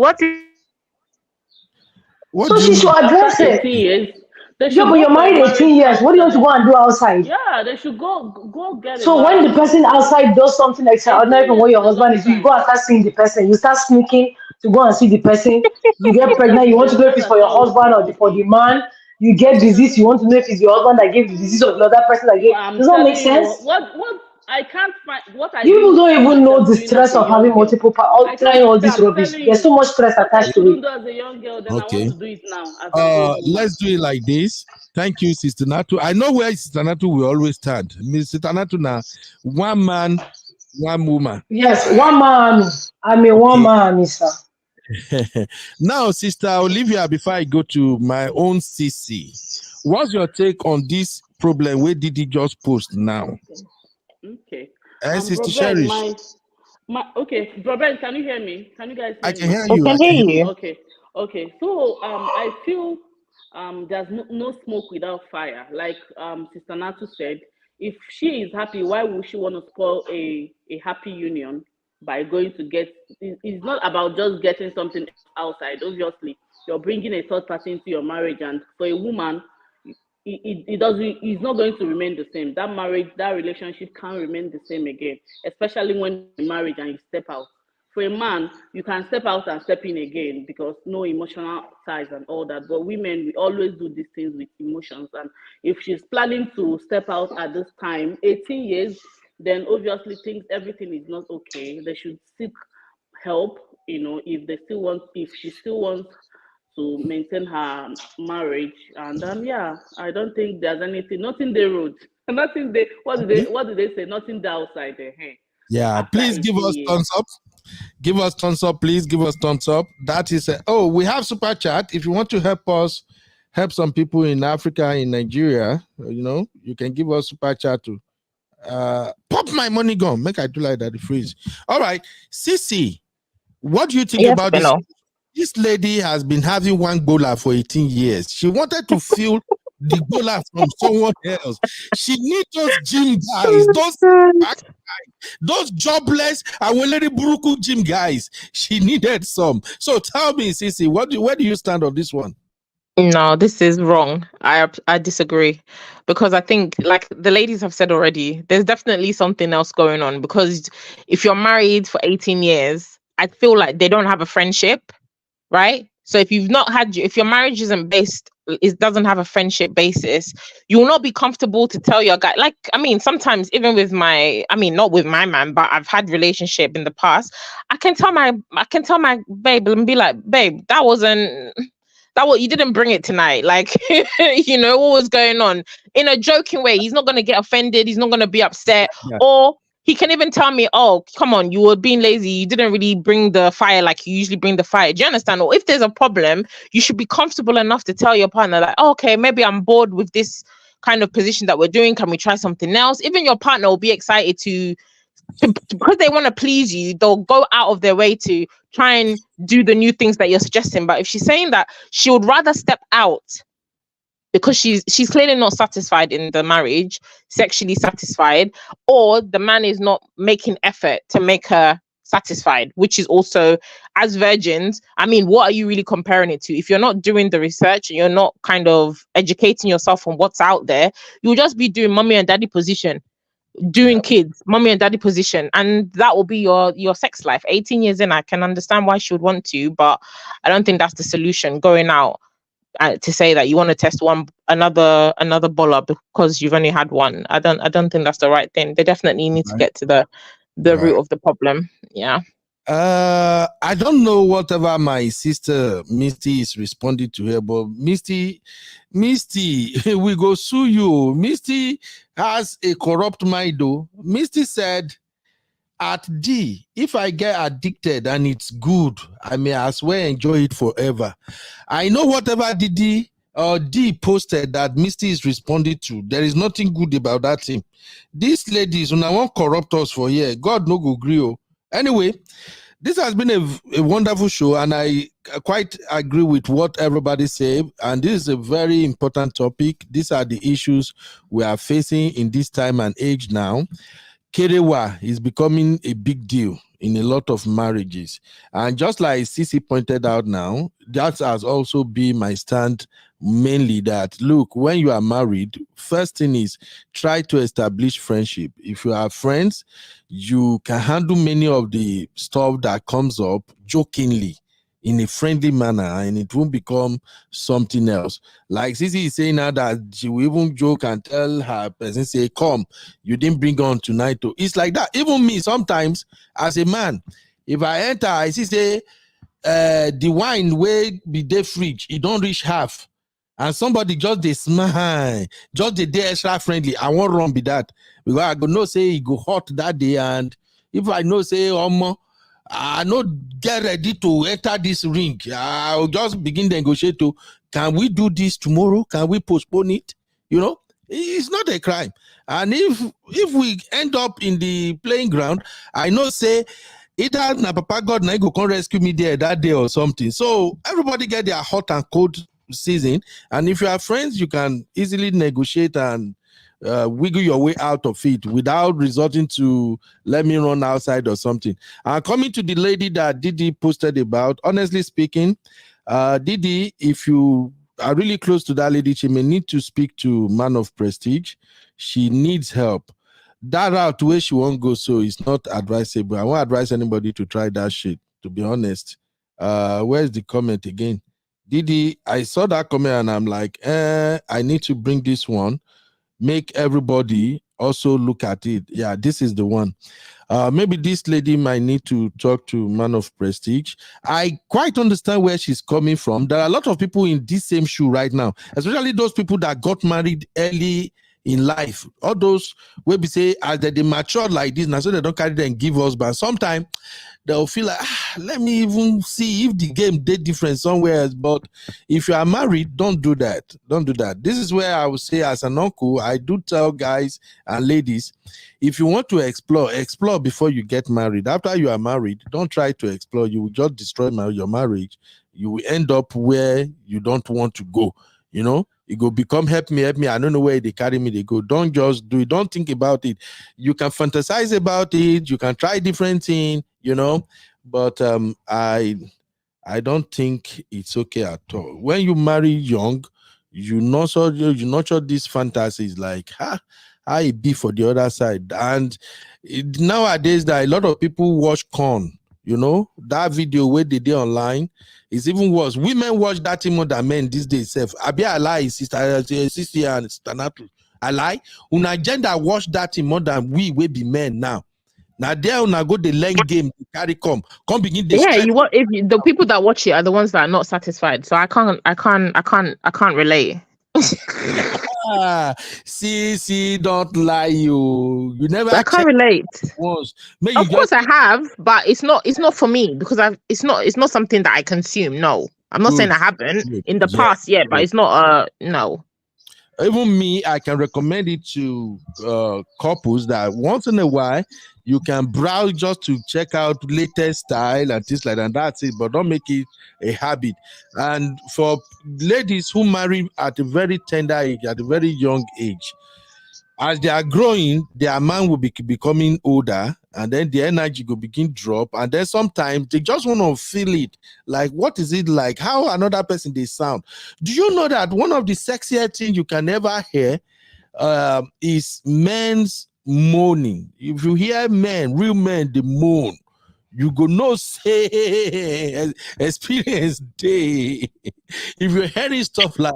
So she should address it. But you're married 18 years. What do you want to go and do outside? Yeah, they should go get it. So when the person outside does something extraordinary from what your husband is doing, you go and start seeing the person. You start sneaking to go and see the person. You get pregnant. You want to do it for your husband or for the man. you get disease, you want to know if it's your husband that gave the disease or the other person that gave. I'm Does that make telling you, sense? what I can't find what I You people didn't don't find even know myself the doing as stress a of having young girl. multiple I trying can't. all this I'm rubbish. telling There's you, so much stress what I attached to it. couldn't do as a young girl, then I want Okay. to do it now as an old woman. Let's do it like this. Thank you, Sister Natu. I know where Sister Natu will always stand. Miss Sister Natu now, one man, one woman. Yes, one man. I mean, one man, sir. Now, Sister Olivia, before I go to my own CC, what's your take on this problem? Where did he just post now? Okay. Sister Bro Cherish. Okay, Bro Ben, can you hear me? Can you guys hear me? I can hear I you. can hear you. Okay. So I feel there's no smoke without fire. Like Sister Natu said, if she is happy, why would she want to spoil a happy union by going to get? It's not about just getting something outside. Obviously, you're bringing a third party into your marriage, and for a woman, it's not going to remain the same. That marriage, that relationship can't remain the same again, especially when you're married and you step out. For a man, you can step out and step in again because no emotional ties and all that. But women, we always do these things with emotions. And if she's planning to step out at this time, 18 years, then obviously everything is not okay. They should seek help, if she still wants to maintain her marriage. And I don't think there's nothing they wrote. Nothing they what do they say? Nothing there outside there. Yeah, please give us thumbs up. Give us thumbs up, please. Give us thumbs up. That is we have super chat. If you want to help us help some people in Africa, in Nigeria, you can give us super chat to pop my money gun. Make I do like that, the freeze. All right, Sissy, what do you think about this? This lady has been having one gola for 18 years. She wanted to feel the gola from someone else. She needs those gym guys, those jobless Awelere Buruku gym guys. She needed some. So tell me, Sissy, where do you stand on this one? No, this is wrong. I disagree, because I think, like the ladies have said already, there's definitely something else going on. Because if you're married for 18 years, I feel like they don't have a friendship, right? So if your marriage it doesn't have a friendship basis, you will not be comfortable to tell your guy. Like, I mean, sometimes even with not with my man, but I've had relationship in the past. I can tell my babe and be like, babe, you didn't bring it tonight. Like, what was going on? In a joking way. He's not going to get offended. He's not going to be upset. Yeah. Or he can even tell me, oh, come on, you were being lazy. You didn't really bring the fire like you usually bring the fire. Do you understand? Or if there's a problem, you should be comfortable enough to tell your partner, like, oh, okay, maybe I'm bored with this kind of position that we're doing. Can we try something else? Even your partner will be excited because they want to please you. They'll go out of their way to try and do the new things that you're suggesting. But if she's saying that she would rather step out because she's clearly not satisfied in the marriage, sexually satisfied, or the man is not making effort to make her satisfied, which is also, as virgins, I mean, what are you really comparing it to? If you're not doing the research and you're not kind of educating yourself on what's out there, you'll just be doing mommy and daddy position, doing kids, mommy and daddy position, and that will be your sex life. 18 years in, I can understand why she would want to, but I don't think that's the solution. Going out to say that you want to test another baller because you've only had one. I don't think that's the right thing. They definitely need to get to the root of the problem. Yeah. I don't know whatever my sister Misty is responding to her, but Misty, we go sue you. Misty has a corrupt mind, though. Misty said, at D, if I get addicted and it's good, I may as well enjoy it forever. I know whatever D posted that Misty is responding to, there is nothing good about that thing. These ladies, when I want corrupt us for here, God no go gree. Anyway, this has been a wonderful show, and I quite agree with what everybody said. And this is a very important topic. These are the issues we are facing in this time and age now. Kerewa is becoming a big deal in a lot of marriages. And just like Sissy pointed out now, that has also been my stand mainly, that, look, when you are married, first thing is try to establish friendship. If you are friends, you can handle many of the stuff that comes up jokingly. in a friendly manner, and it won't become something else. Like Sisi is saying now that she will even joke and tell her person, say, come, you didn't bring on tonight. It's like that. Even me, sometimes, as a man, if I enter, I see, say, the wine will be the fridge, it don't reach half. And somebody just they smile, just the day extra friendly. I won't run be that. Because I go no say it go hot that day. And if I know say I not get ready to enter this ring, I'll just begin to negotiate to, can we do this tomorrow? Can we postpone it? You know, it's not a crime. And if we end up in the playing ground, I know say either na Papa God na go come rescue me there that day or something. So everybody get their hot and cold season, and if you are friends, you can easily negotiate and wiggle your way out of it without resorting to let me run outside or something. Coming to the lady that Didi posted about, honestly speaking, Didi, if you are really close to that lady, she may need to speak to man of prestige. She needs help. That route where she won't go, so it's not advisable. I won't advise anybody to try that shit, to be honest. Where's the comment again? Didi, I saw that comment and I'm like, I need to bring this one, make everybody also look at it. Yeah, this is the one. Maybe this lady might need to talk to man of prestige. I quite understand where she's coming from. There are a lot of people in this same shoe right now, especially those people that got married early in life. All those will be say as they mature like this now, so they don't carry them and give us, but sometimes they'll feel like, let me even see if the game did different somewhere else. But if you are married, don't do that. Don't do that. This is where I would say, as an uncle, I do tell guys and ladies, if you want to explore before you get married. After you are married, don't try to explore. You will just destroy your marriage. You will end up where you don't want to go. You know, it go become help me. I don't know where they carry me, they go. Don't just do it. Don't think about it. You can fantasize about it. You can try different things, you know, but I don't think it's okay at all. When you marry young, you nurture these fantasies like how it be for the other side. And nowadays, there are a lot of people watch porn. You know, that video where they did online is even worse. Women watch that thing more than men these days. Abi I lie, sister and sister Natu. I lie. Una gender watch that thing more than we will be men now. Now there una go the lane game to carry come begin the yeah. You want the people that watch it are the ones that are not satisfied. So I can't relate. See, don't lie. You never. I can't relate. Once. Of course I have, but it's not for me because it's not something that I consume. No, I'm not saying I haven't in the past, but it's not no. Even me, I can recommend it to couples that once in a while you can browse just to check out latest style and things like that. And that's it, but don't make it a habit. And for ladies who marry at a very tender age, at a very young age, as they are growing, their man will be becoming older, and then the energy will begin drop, and then sometimes they just want to feel it. Like, what is it like? How another person they sound? Do you know that one of the sexiest things you can ever hear is men's moaning? If you hear real men, they moan, you go no say experience day. If you're hearing stuff like,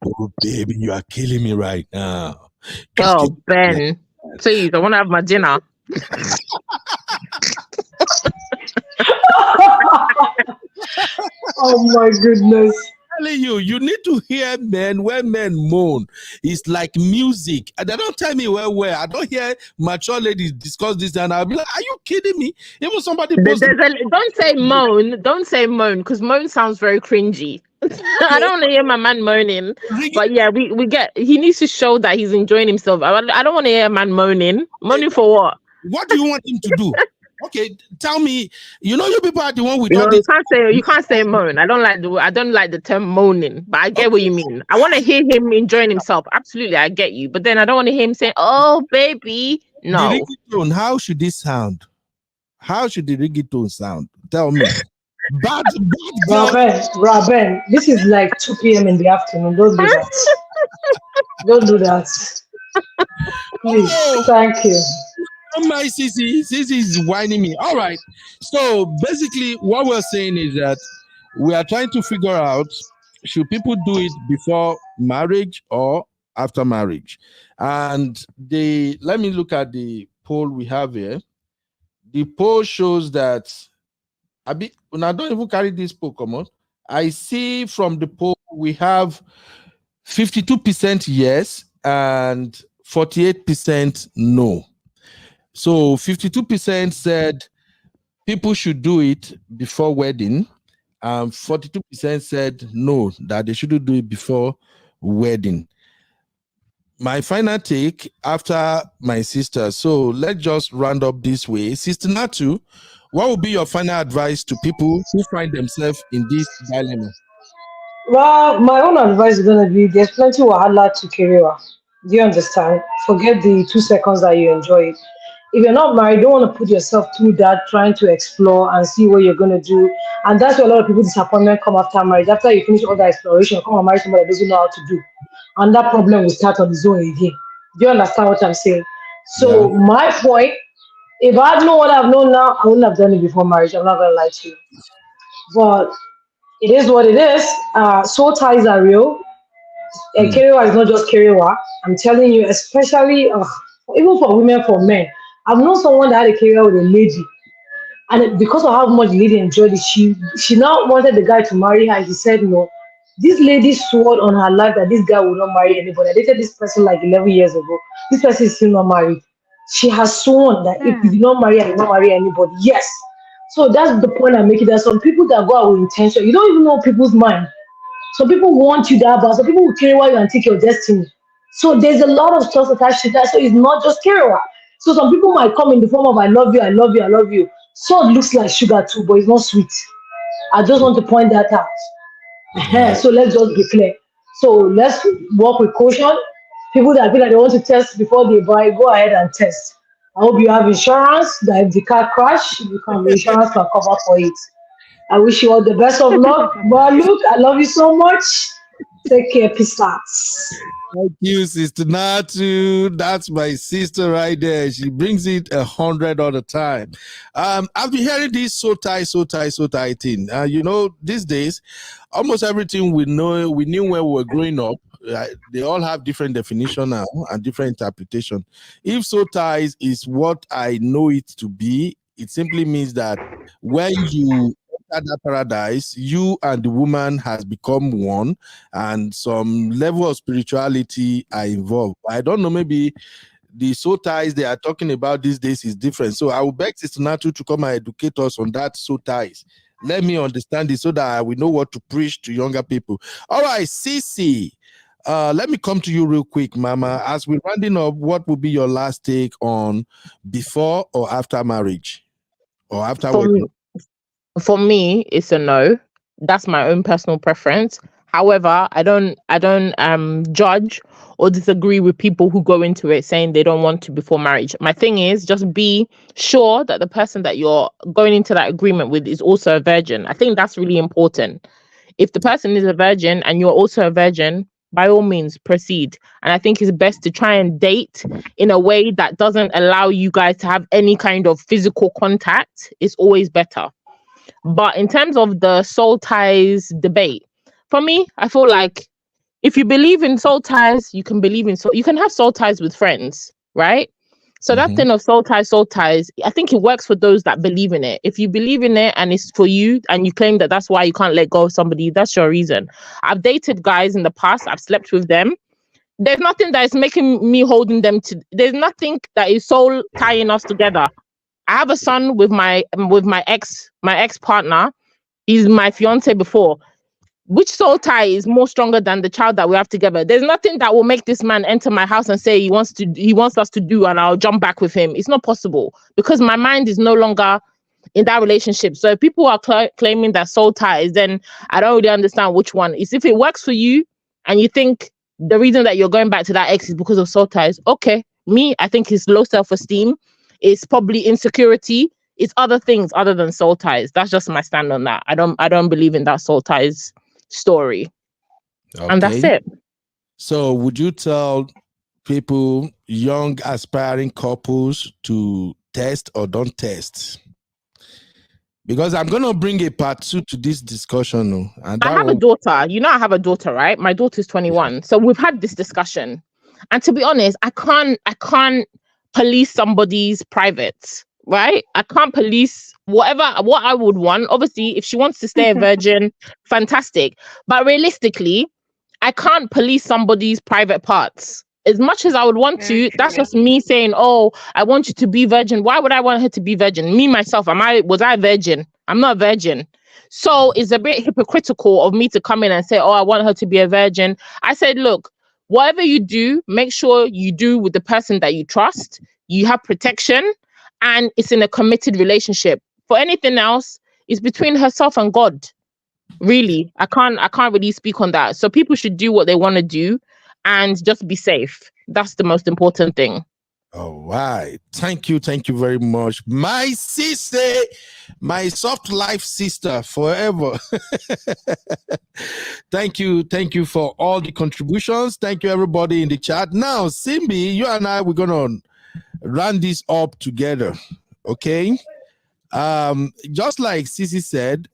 oh baby, you are killing me right now. Oh, Ben, please, I want to have my dinner. Oh my goodness. I'm telling you need to hear men. When men moan, it's like music. And they don't tell me where. I don't hear mature ladies discuss this, and I'll be like, are you kidding me? Even somebody don't say moan, because moan sounds very cringy. I don't want to hear my man moaning, but yeah, he needs to show that he's enjoying himself. I don't want to hear a man moaning for what? What do you want him to do? Okay, tell me. You know, you people are the one with all this. You can't say moan. I don't like the term moaning, but I get what you mean. I want to hear him enjoying himself. Absolutely, I get you. But then I don't want to hear him saying, "Oh, baby." No. The reggaeton, how should this sound? How should the reggaeton sound? Tell me. Bad Raben, this is like 2 p.m. in the afternoon. Don't do that. Don't do that. Please, thank you. My Sisi is whining me. All right. So basically, what we're saying is that we are trying to figure out, should people do it before marriage or after marriage? And let me look at the poll we have here. The poll shows that when I don't even carry this poll, come on. I see from the poll we have 52% yes and 48% no. So 52% said people should do it before wedding. 42% said no, that they shouldn't do it before wedding. My final take after my sister. So let's just round up this way. Sister Natu, what would be your final advice to people who find themselves in this dilemma? Well, my own advice is gonna be there's plenty of wahala to carry on. Do you understand? Forget the 2 seconds that you enjoy it. If you're not married, you don't want to put yourself through that trying to explore and see what you're gonna do. And that's where a lot of people disappointment come after marriage. After you finish all that exploration, come and marry somebody that doesn't know how to do. And that problem will start on its own again. Do you understand what I'm saying? Yeah. So my point, if I had known what I've known now, I wouldn't have done it before marriage. I'm not gonna lie to you. But it is what it is. Soul ties are real. And Kerewa is not just Kerewa. I'm telling you, especially even for women, for men. I've known someone that had a career with a lady, and because of how much the lady enjoyed it, she now wanted the guy to marry her. And he said no. This lady swore on her life that this guy will not marry anybody. I dated this person like 11 years ago. This person is still not married. She has sworn that if you do not marry, I will not marry anybody. Yes. So that's the point I'm making. There's some people that go out with intention. You don't even know people's mind. Some people want you that bad. Some people will carry you and take your destiny. So there's a lot of stuff attached to that. So it's not just Kerewa. So some people might come in the form of I love you, I love you, I love you. So it looks like sugar too, but it's not sweet. I just want to point that out. So let's just be clear. So let's work with caution. People that feel like they want to test before they buy, go ahead and test. I hope you have insurance that if the car crash, the insurance can cover for it. I wish you all the best of luck. But look, I love you so much. Take care. Peace out. Thank you, Sister Natu. That's my sister right there. She brings it 100 all the time. I've been hearing this so tight thing. These days, almost everything we knew when we were growing up, they all have different definition now and different interpretation. If so ties is what I know it to be, it simply means that when you enter that paradise, you and the woman has become one, and some level of spirituality are involved. I don't know, maybe the soul ties they are talking about these days is different. So I will beg Sister Natu to come and educate us on that soul ties. Let me understand it so that we know what to preach to younger people. All right, Cece. Let me come to you real quick, Mama. As we're rounding up, what would be your last take on before or after marriage? Or after wedding? For me, it's a no. That's my own personal preference. However, I don't judge or disagree with people who go into it saying they don't want to before marriage. My thing is just be sure that the person that you're going into that agreement with is also a virgin. I think that's really important. If the person is a virgin and you're also a virgin, by all means proceed. And I think it's best to try and date in a way that doesn't allow you guys to have any kind of physical contact. It's always better. But in terms of the soul ties debate, for me, I feel like if you believe in soul ties, you can have soul ties with friends, right? So that thing of soul ties, I think it works for those that believe in it. If you believe in it and it's for you and you claim that that's why you can't let go of somebody, that's your reason. I've dated guys in the past, I've slept with them. There's nothing that is making me holding them to, there's nothing that is soul tying us together. I have a son with my ex partner. He's my fiancé before. Which soul tie is more stronger than the child that we have together? There's nothing that will make this man enter my house and say he wants us to do, and I'll jump back with him. It's not possible because my mind is no longer in that relationship. So if people are claiming that soul ties, then I don't really understand which one. Is if it works for you and you think the reason that you're going back to that ex is because of soul ties, okay. Me, I think it's low self-esteem. It's probably insecurity. It's other things other than soul ties. That's just my stand on that. I don't believe in that soul ties story. Okay. And that's it. So would you tell people, young aspiring couples, to test or don't test? Because I'm gonna bring a part 2 to this discussion, and I that have a will daughter. You know, I have a daughter, right? My daughter's 21. So we've had this discussion. And to be honest, I can't police somebody's private, right? I can't police what I would want. Obviously, if she wants to stay a virgin, fantastic. But realistically, I can't police somebody's private parts. As much as I would want to, that's just me saying, oh, I want you to be virgin. Why would I want her to be virgin? Me, myself, was I a virgin? I'm not a virgin. So it's a bit hypocritical of me to come in and say, oh, I want her to be a virgin. I said, look, whatever you do, make sure you do with the person that you trust, you have protection, and it's in a committed relationship. For anything else, it's between herself and God. Really, I can't really speak on that. So people should do what they want to do and just be safe. That's the most important thing. All right. Thank you very much. My sister, my soft life sister forever. Thank you for all the contributions. Thank you everybody in the chat. Now, Simbi, you and I, we're gonna run this up together. Okay. Just like Sisi said,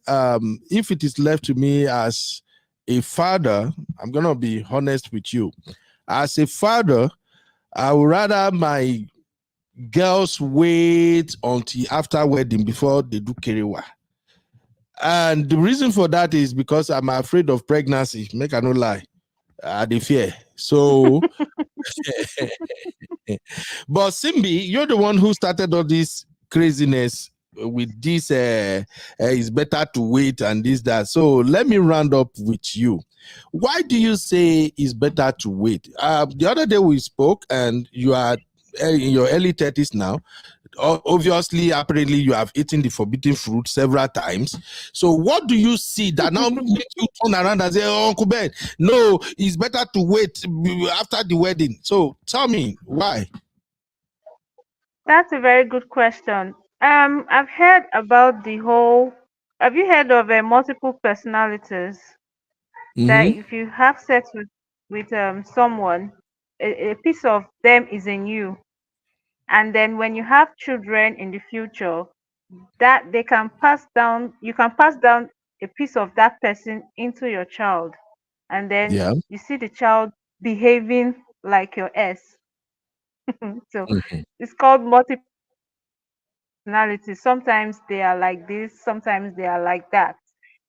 if it is left to me as a father, I'm gonna be honest with you. As a father, I would rather my girls wait until after wedding before they do kerewa. And the reason for that is because I'm afraid of pregnancy. Make I no lie. I dey fear. So, but Simbi, you're the one who started all this craziness with this. It's better to wait and this, that. So let me round up with you. Why do you say it's better to wait? The other day we spoke, and you are in your early 30s now. Obviously, apparently, you have eaten the forbidden fruit several times. So, what do you see that now make you turn around and say, "Oh, Uncle Ben, no, it's better to wait after the wedding"? So, tell me why. That's a very good question. I've heard about the whole. Have you heard of multiple personalities? That if you have sex with someone, a piece of them is in you, and then when you have children in the future, that they can pass down. You can pass down a piece of that person into your child, and then Yeah. you see the child behaving like your S. So it's called multiple personalities. Sometimes they are like this, sometimes they are like that.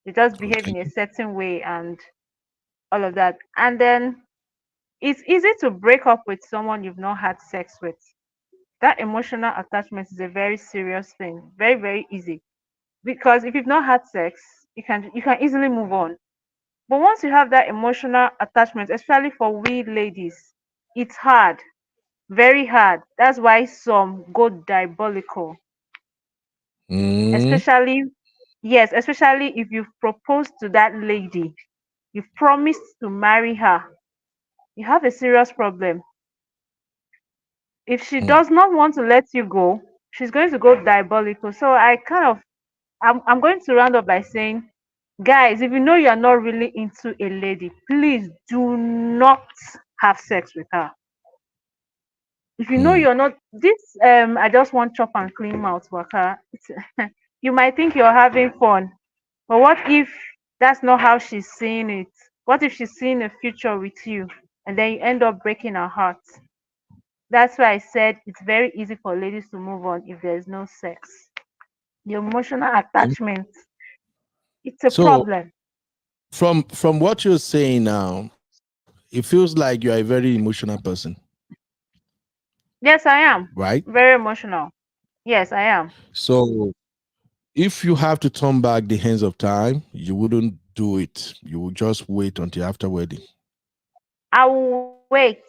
They just behave in a certain way and all of that. And then it's easy to break up with someone you've not had sex with. That emotional attachment is a very serious thing. Very, very easy. Because if you've not had sex, you can easily move on. But once you have that emotional attachment, especially for we ladies, it's hard. Very hard. That's why some go diabolical. Especially if you've proposed to that lady, you've promised to marry her, you have a serious problem. If she does not want to let you go, she's going to go diabolical. So I'm going to round up by saying, guys, if you know you're not really into a lady, please do not have sex with her. If you know you're not this I just want chop and clean mouth waka, you might think you're having fun. But what if that's not how she's seeing it? What if she's seeing a future with you and then you end up breaking her heart? That's why I said it's very easy for ladies to move on if there's no sex. The emotional attachment, it's a So, problem. from what you're saying now, it feels like you're a very emotional person. Yes, I am. Right? Very emotional. Yes, I am. So, if you have to turn back the hands of time, you wouldn't do it. You would just wait until after wedding. I will wait.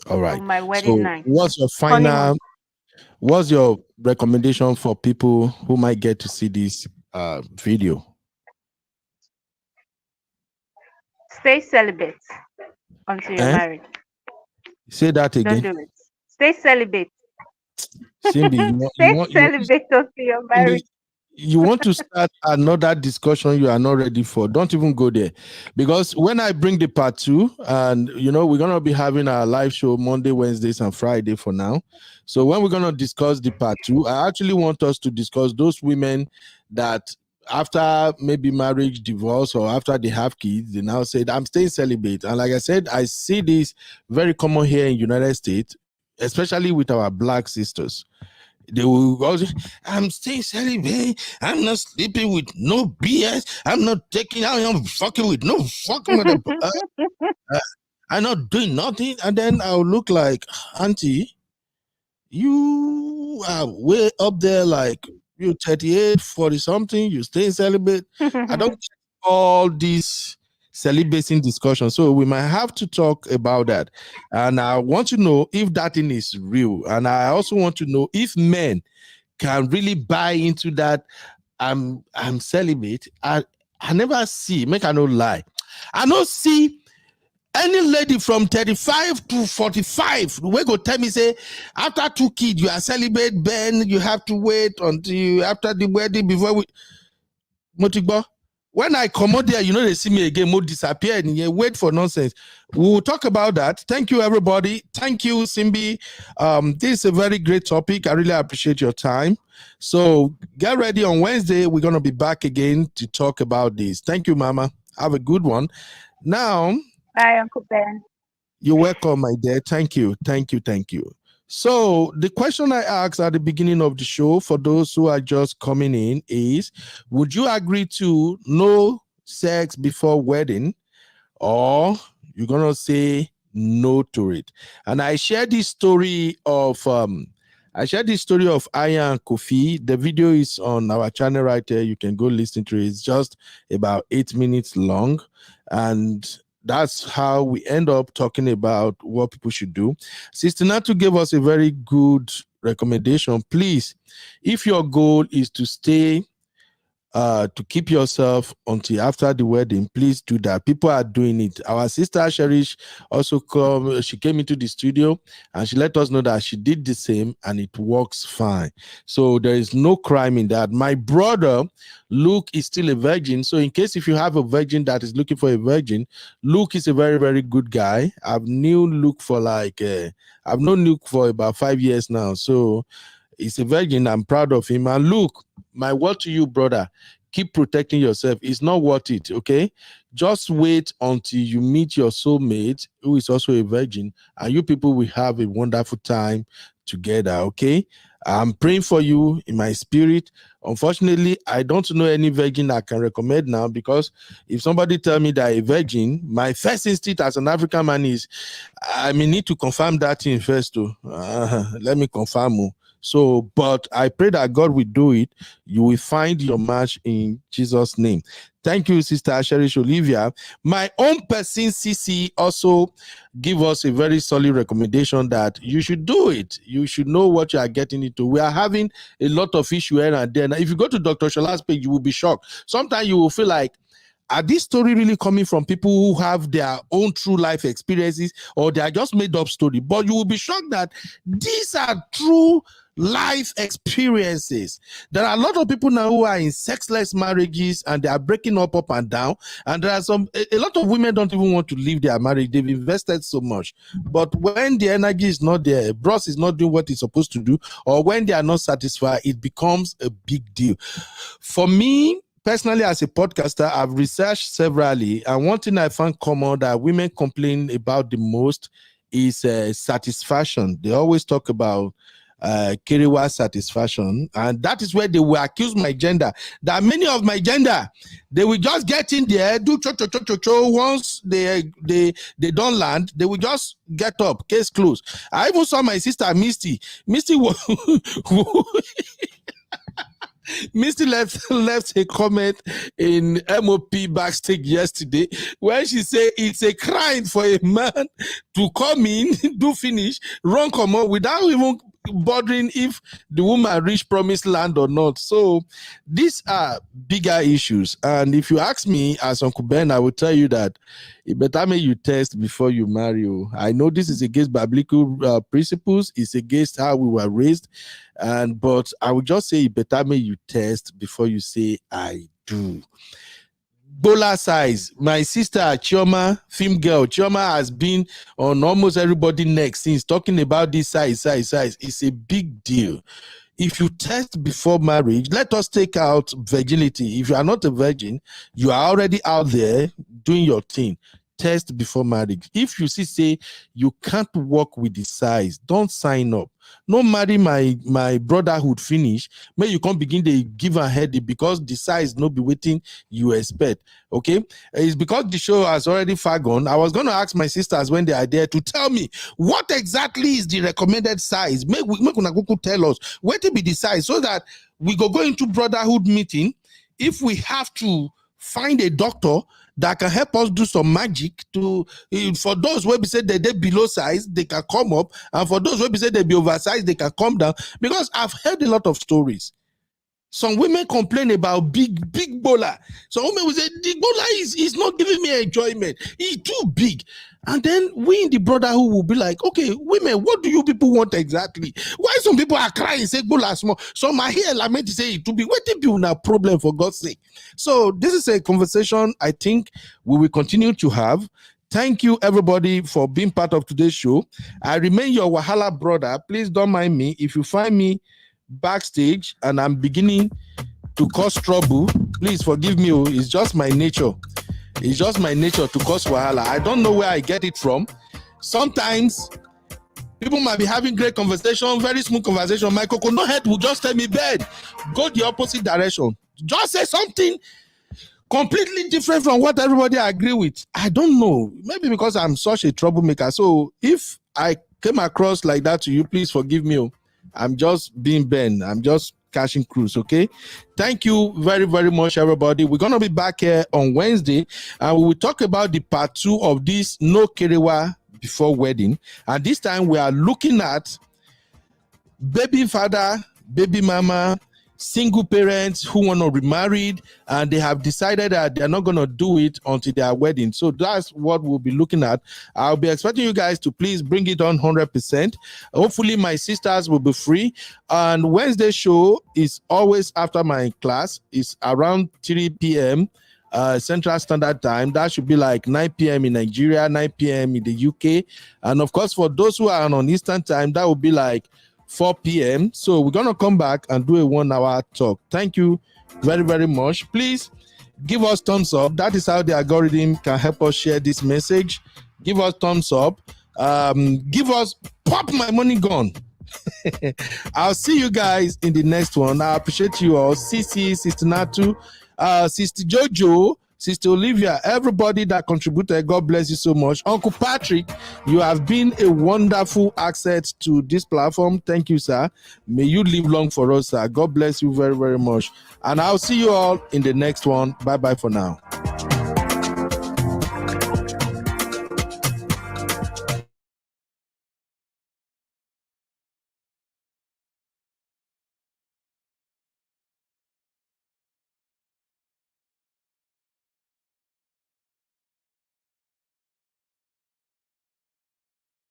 All right. On my wedding night. What's your Honeymoon. What's your recommendation for people who might get to see this video? Stay celibate until you're married. Say that again. Don't do it. Stay celibate. Simbi, Stay celibate until you're married. you want to start another discussion you are not ready for, don't even go there. Because when I bring the part 2, and we're going to be having our live show Monday, Wednesdays, and Friday for now. So when we're going to discuss the part 2, I actually want us to discuss those women that after maybe marriage, divorce, or after they have kids, they now said, I'm staying celibate. And like I said, I see this very common here in United States, especially with our black sisters. They will go, I'm staying celibate. I'm not sleeping with no BS. I'm not taking out. I'm fucking with no fucking with I'm not doing nothing. And then I'll look like, Auntie, you are way up there, like you're 38, 40 something. You stay celibate. I don't get all these celibacy discussion. So we might have to talk about that. And I want to know if that thing is real. And I also want to know if men can really buy into that. I'm celibate. I never see, make I no lie. I don't see any lady from 35 to 45 we go tell me, say, after 2 kids, you are celibate, Ben, you have to wait until after the wedding before we. Motigbo. When I come out there, they see me again, more disappear, and you wait for nonsense. We'll talk about that. Thank you, everybody. Thank you, Simbi. This is a very great topic. I really appreciate your time. So get ready. On Wednesday, we're going to be back again to talk about this. Thank you, Mama. Have a good one. Now, bye, Uncle Ben. You're welcome, my dear. Thank you. Thank you. Thank you. So the question I asked at the beginning of the show for those who are just coming in is, would you agree to no sex before wedding, or you're going to say no to it? And I shared this story of Anya and Kofi. The video is on our channel right there. You can go listen to it. It's just about 8 minutes long. And that's how we end up talking about what people should do. Sister Natu gave us a very good recommendation. Please, if your goal is to stay, to keep yourself until after the wedding, please do that. People are doing it. Our sister Sherish also she came into the studio and she let us know that she did the same and it works fine. So there is no crime in that. My brother Luke is still a virgin. So in case if you have a virgin that is looking for a virgin, Luke is a very, very good guy. I've known Luke for about 5 years now. So he's a virgin. I'm proud of him. And Luke, my word to you, brother, keep protecting yourself. It's not worth it, okay? Just wait until you meet your soulmate, who is also a virgin, and you people will have a wonderful time together, okay? I'm praying for you in my spirit. Unfortunately, I don't know any virgin I can recommend now, because if somebody tell me that a virgin, my first instinct as an African man is, I may need to confirm that thing first. Let me confirm. So, but I pray that God will do it. You will find your match in Jesus' name. Thank you, Sister Cherish Olivia. My own person, CC, also give us a very solid recommendation that you should do it. You should know what you are getting into. We are having a lot of issues here and there. Now, if you go to Dr. Shola's page, you will be shocked. Sometimes you will feel like, are this story really coming from people who have their own true life experiences, or they are just made up story? But you will be shocked that these are true life experiences. There are a lot of people now who are in sexless marriages and they are breaking up and down. And there are a lot of women don't even want to leave their marriage. They've invested so much. But when the energy is not there, Bros is not doing what he's supposed to do, or when they are not satisfied, it becomes a big deal. For me, personally, as a podcaster, I've researched severally, and one thing I found common that women complain about the most is satisfaction. They always talk about Kiriwa satisfaction, and that is where they will accuse my gender. That many of my gender, they will just get in there, do cho. Once they don't land, they will just get up, case closed. I even saw my sister Misty Misty left a comment in MOP backstage yesterday where she said it's a crime for a man to come in, do finish, run come on without even bothering if the woman reach promised land or not. So these are bigger issues. And if you ask me as Uncle Ben, I will tell you that it better make you test before you marry. I know this is against biblical principles. It's against how we were raised. But I would just say it better make you test before you say I do. Bola size. My sister Chioma, film girl, Chioma has been on almost everybody's neck since talking about this size. It's a big deal. If you test before marriage, let us take out virginity. If you are not a virgin, you are already out there doing your thing. Test before marriage. If you say you can't work with the size, don't sign up. No marry my brotherhood finish. May you can't begin to give a headache because the size no be waiting you expect. Okay, it's because the show has already far gone. I was going to ask my sisters when they are there to tell me what exactly is the recommended size. Make Unagoku tell us what to be the size so that we go into brotherhood meeting. If we have to find a doctor that can help us do some magic to, for those where we say that they're below size, they can come up, and for those where we say they be oversized, they can come down. Because I've heard a lot of stories. Some women complain about big bola. Some women will say, the bola is not giving me enjoyment. It's too big. And then we in the brotherhood will be like, okay, women, what do you people want exactly? Why some people are crying, say bola small? Some are here lament to say it to be. What if you have problem for God's sake? So this is a conversation I think we will continue to have. Thank you, everybody, for being part of today's show. I remain your Wahala brother. Please don't mind me. If you find me backstage and I'm beginning to cause trouble, please forgive me. It's just my nature. It's just my nature to cause wahala. I don't know where I get it from. Sometimes people might be having great conversation, very smooth conversation. My coconut head will just tell me, "Bed, go the opposite direction. Just say something completely different from what everybody agree with." I don't know. Maybe because I'm such a troublemaker. So if I came across like that to you, please forgive me. I'm just being Ben. I'm just cashing cruise, okay? Thank you very, very much, everybody. We're going to be back here on Wednesday, and we will talk about the part 2 of this No Kerewa Before Wedding. And this time, we are looking at baby father, baby mama, single parents who want to remarry, and they have decided that they're not going to do it until their wedding. So that's what we'll be looking at. I'll be expecting you guys to please bring it on 100%. Hopefully my sisters will be free. And Wednesday show is always after my class. It's around 3 p.m. Central Standard Time. That should be like 9 p.m. in Nigeria, 9 p.m. in the UK. And of course, for those who are on Eastern Time, that will be like 4 p.m. So we're going to come back and do a 1-hour talk. Thank you very, very much. Please give us thumbs up. That is how the algorithm can help us share this message. Give us thumbs up. Give us pop my money gun. I'll see you guys in the next one. I appreciate you all. Sisi, Sister Natu, Sister Jojo, Sister Olivia, everybody that contributed, God bless you so much. Uncle Patrick, you have been a wonderful asset to this platform. Thank you, sir. May you live long for us, sir. God bless you very, very much. And I'll see you all in the next one. Bye-bye for now.